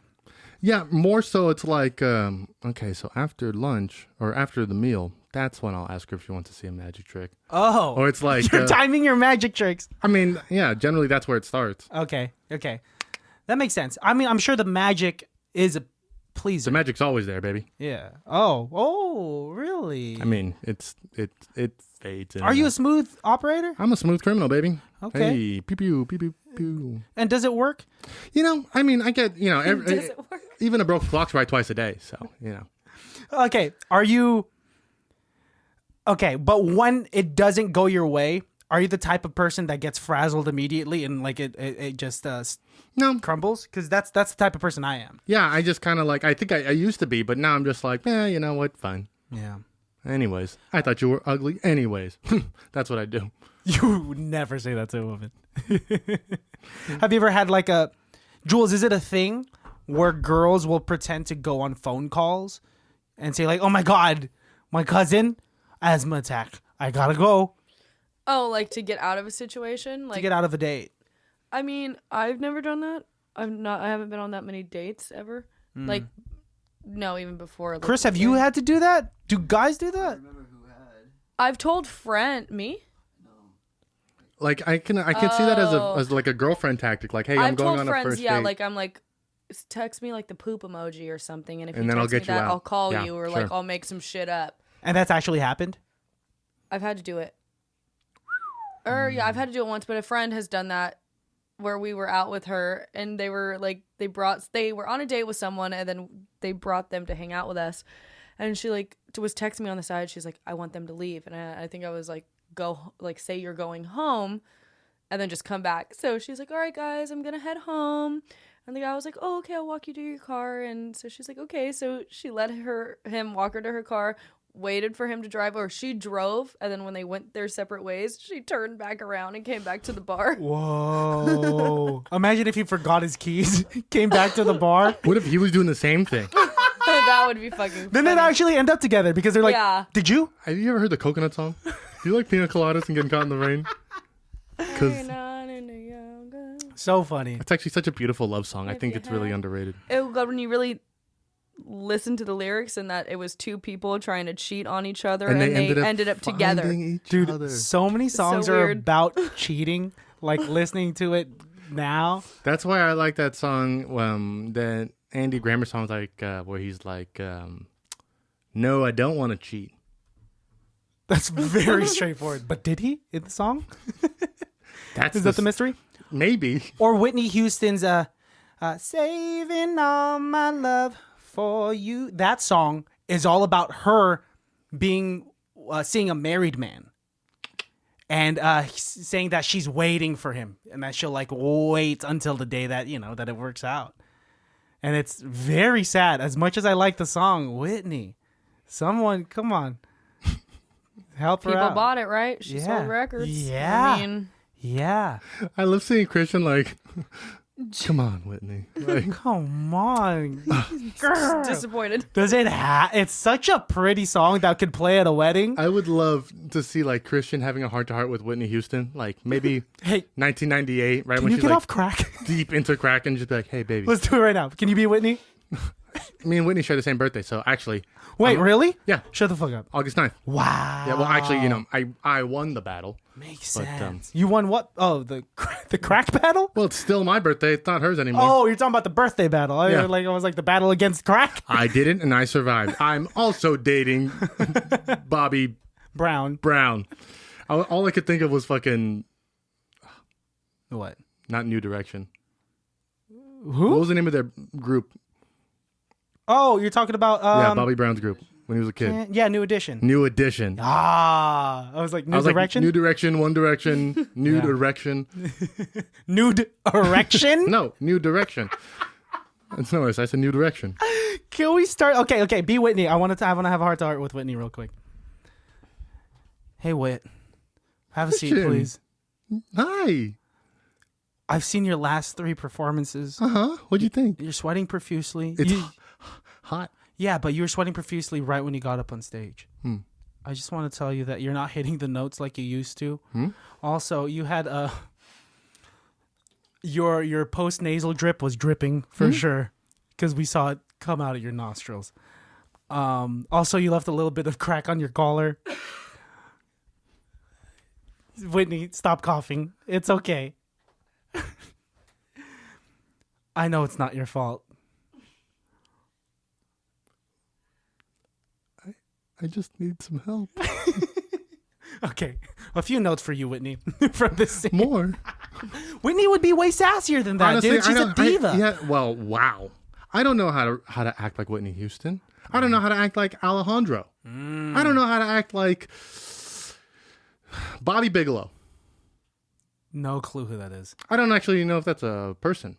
Yeah, more so it's like, okay, so after lunch or after the meal, that's when I'll ask her if she wants to see a magic trick. Oh, Or it's like, you're timing your magic tricks. I mean, yeah, generally that's where it starts. Okay, that makes sense. I mean, I'm sure the magic is a The pleaser. magic's always there, baby. Yeah. Oh, really? I mean, it fades in. Are you a smooth operator? I'm a smooth criminal, baby. Okay. Hey, pew pew pew pew pew. And does it work? I mean, I get, Does it work? even a broke clock's right twice a day, so, Okay. Are you okay? But when it doesn't go your way, are you the type of person that gets frazzled immediately and like it just No. crumbles? Because that's the type of person I am. Yeah, I just kind of like, I think I used to be, but now I'm just like, you know what? Fine. Yeah. Anyways, I thought you were ugly. Anyways, that's what I do. You would never say that to a woman. Have you ever had like Jules, is it a thing where girls will pretend to go on phone calls and say like, oh my God, my cousin, asthma attack. I gotta go Oh, like to get out of a situation? Like, to get out of a date. I mean, I've never done that. I haven't been on that many dates ever. Like, no, even before. Like, Chris, have you had to do that? Do guys do that? I've told me. Like I can see that as like a girlfriend tactic. Like, hey, I'm I've going told on friends, a first yeah, date. like I'm like, text me like the poop emoji or something, and if And you then I'll text me get you that, out. I'll call Yeah, you, or sure. like I'll make some shit up. And that's actually happened? I've had to do it. Yeah, I've had to do it once, but a friend has done that where we were out with her and they were like they were on a date with someone and then they brought them to hang out with us. And she like was texting me on the side. She's like, I want them to leave. And I think I was like, say you're going home and then just come back. So she's like, all right, guys, I'm going to head home. And the guy was like, oh, okay, I'll walk you to your car. And so she's like, okay. So she let him walk her to her car, waited for him to drive, or she drove. And then when they went their separate ways, she turned back around and came back to the bar. Whoa. Imagine if he forgot his keys, came back to the bar. What if he was doing the same thing? That would be fucking Then funny. they'd actually end up together because they're like, Yeah. did you? Have you ever heard the Coconut song? Do you like pina coladas and getting caught in the rain? Because So funny. it's actually such a beautiful love song. I think it's really underrated. Oh god, when you really listen to the lyrics and that it was two people trying to cheat on each other and they ended up together. finding each Dude, other. so many songs So are weird. about cheating. Like listening to it now. That's why I like that song. That Andy Grammer song, like where he's like, "No, I don't want to cheat." That's very straightforward. But did he in the song? That's Is that the mystery? Maybe. Or Whitney Houston's Saving All My Love for You. That song is all about her being seeing a married man. And saying that she's waiting for him and that she'll like wait until the day that, that it works out. And it's very sad. As much as I like the song, Whitney, someone, come on. Help her People out. bought it, right? She Yeah. sold records. Yeah. I mean, Yeah. I love seeing Christian like, "Come on, Whitney." Like, Come on. Girl. disappointed. Does it it's such a pretty song that could play at a wedding. I would love to see like Christian having a heart to heart with Whitney Houston, like maybe Hey, 1998, right can when you she's get like off crack? deep into crack, and just be like, "Hey, baby." Let's do it right now. Can you be Whitney? Me and Whitney share the same birthday, so actually, Wait, really? yeah, Shut the fuck up. August 9th. Wow. Yeah, well, actually, I won the battle. Makes but, sense. You won what? Oh, the crack battle? Well, it's still my birthday. It's not hers anymore. Oh, you're talking about the birthday battle. I Yeah. was like the battle against crack. I did it, and I survived. I'm also dating Bobby Brown. Brown. All I could think of was fucking What? not New Direction. Who? What was the name of their group? Oh, you're talking about Yeah, Bobby Brown's group when he was a kid. yeah, New Edition. New Edition. Ah, I was like New I was Direction. like, New Direction, One Direction, New Yeah. Direction. Nude Erection. No, New Direction. It's no, I said New Direction. Can we start? Okay. Be Whitney. I want to have a heart to heart with Whitney real quick. Hey, Whit. Have a seat, Christian. please. Hi. I've seen your last 3 performances. What'd you think? You're sweating profusely. It's hot. Yeah, but you were sweating profusely right when you got up on stage. I just want to tell you that you're not hitting the notes like you used to. Also, you had your post nasal drip was dripping for sure because we saw it come out of your nostrils. Also, you left a little bit of crack on your collar. Whitney, stop coughing. It's okay. I know it's not your fault. I just need some help. Okay, a few notes for you, Whitney, from this scene. More. Whitney would be way sassier than that, Honestly, dude. She's a diva. yeah, well, wow. I don't know how to act like Whitney Houston. I don't know how to act like Alejandro. I don't know how to act like Bobby Bigelow. No clue who that is. I don't actually know if that's a person.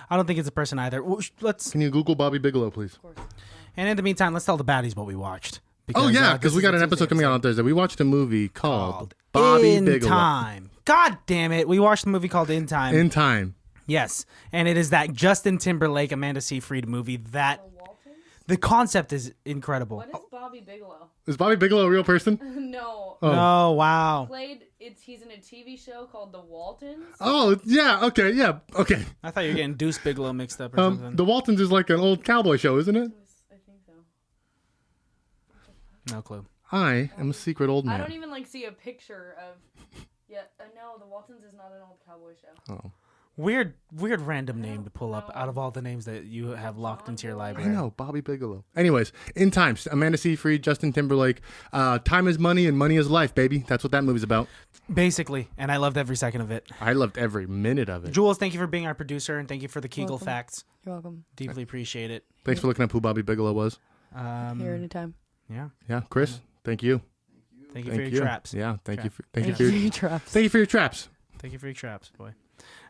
I don't think it's a person either. Let's. Can you Google Bobby Bigelow, please? And in the meantime, let's tell the baddies what we watched. Oh, yeah, this because we is got a an episode Tuesday coming out on Thursday. We watched a movie called called Bobby In Bigelow. Time. God damn it. We watched a movie called In Time. In Time. Yes. And it is that Justin Timberlake, Amanda Seyfried movie that the concept is incredible. What is Bobby Bigelow? Is Bobby Bigelow a real person? No. Oh, wow. He's in a TV show called The Waltons. Oh, yeah. Okay. Yeah. Okay. I thought you were getting Deuce Bigelow mixed up or something. The Waltons is like an old cowboy show, isn't it? I think so. No clue. I am a secret old I man. don't even see a picture of. Yeah, no, The Waltons is not an old cowboy show. Oh. Weird random name to pull up out of all the names that you have locked into your I library. know, Bobby Bigelow. Anyways, In Time, Amanda Seyfried, Justin Timberlake. Time is money and money is life, baby. That's what that movie's about. Basically, and I loved every second of it. I loved every minute of it. Jules, thank you for being our producer and thank you for the Kegel Welcome. facts. You're welcome. Deeply appreciate it. Thanks for looking up who Bobby Bigelow was. Here anytime. Yeah. Yeah, Chris, thank you. Thank you for your traps. Yeah, thank you. Thank you for your traps. Thank you for your traps. Thank you for your traps, boy.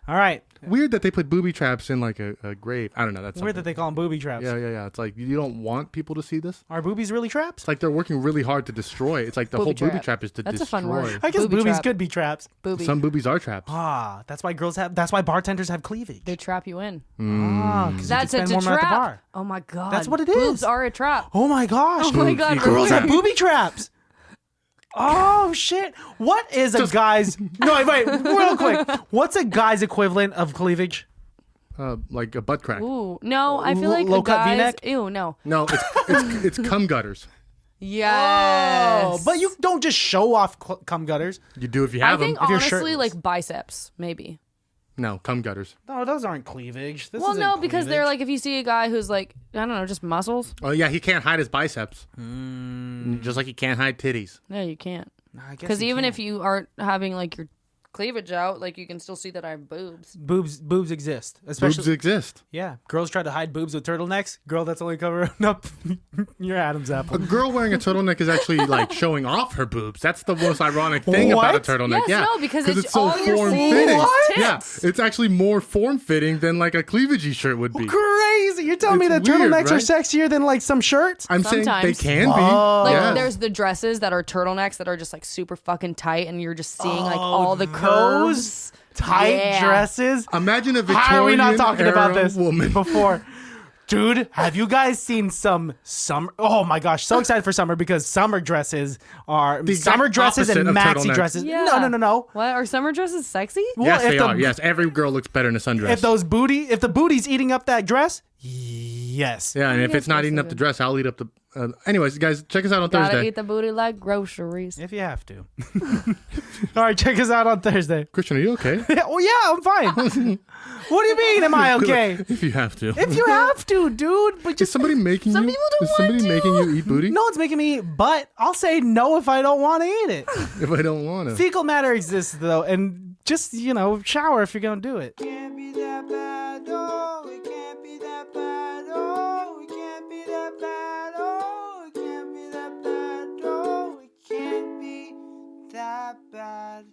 All right. Weird that they put booby traps in like a grave. I don't know. That's Weird that they call them booby traps. Yeah. It's like you don't want people to see this. Are boobies really traps? It's like they're working really hard to destroy. It's like the whole booby trap is to That's destroy. a fun word. I guess Booby boobies trap. could be traps. Booby. Some boobies are traps. Ah, that's why bartenders have cleavage. They trap you in. Ah, 'cause you That's can a spend more money at the trap. bar. Oh my god. That's what it Boobs is. are a trap. Oh my gosh. Oh my god. Girls really? have booby traps. Oh shit! What is a guy's? No, wait, real quick. What's a guy's equivalent of cleavage? Like a butt crack. Ooh, no, I feel like Low a cut guy's. V-neck? Ew, no. No, it's cum gutters. Yes. Oh, but you don't just show off cum gutters. You do if you I have think them. you're honestly, shirtless. like biceps, maybe. No, cum gutters. No, those aren't cleavage. This Well, isn't no, because they're cleavage. like if you see a guy who's like I don't know, just muscles. Oh yeah, he can't hide his biceps. Hmm. Just like he can't hide titties. No, you can't. I guess Because you even can. if you aren't having like your cleavage out, like you can still see that I have boobs. boobs exist, especially Boobs exist. yeah. Girls try to hide boobs with turtlenecks. Girl, that's only covering up your Adam's apple. A girl wearing a turtleneck is actually like showing off her boobs. That's the most ironic thing about a What? turtleneck. Yes, yeah, no, because it's so all you're form seeing fitting. is Yeah, tits. it's actually more form fitting than like a cleavagey shirt would be. Crazy! You're telling me It's that weird, turtlenecks are right? sexier than like some shirts? I'm saying they Sometimes. can be. Like yeah. there's the dresses that are turtlenecks that are just like super fucking tight, and you're just seeing like Oh, all the those curves. tight Yeah. dresses. Imagine a Victorian How are we not talking about era this woman. before? Dude, have you guys seen some summer? Oh my gosh, so excited for summer because summer dresses are The exact summer dresses and opposite of maxi turtlenecks. dresses. Yeah. No. What are summer dresses sexy? Yes, if they the- are. Yes, every girl looks better in a sundress. If the booty's eating up that dress, yes. yeah, and if guess it's not that's eating so up the good. dress, I'll eat up the. Anyways, guys, check us out on Gotta Thursday. eat the booty like groceries. If you have to. All right, check us out on Thursday. Christian, are you okay? Oh yeah, I'm fine. What do you mean? Am I okay? If you have to. If you have to, dude, but Is just somebody making Some you? people don't Is somebody want to. making you eat booty? no one's making me eat. But I'll say no if I don't want to eat it. If I don't want to. Fecal matter exists though, and just shower if you're gonna do it. Can't be that bad, oh, it can't be that bad, oh, it can't be that bad, oh, it can't be that bad, oh, it can't be that bad.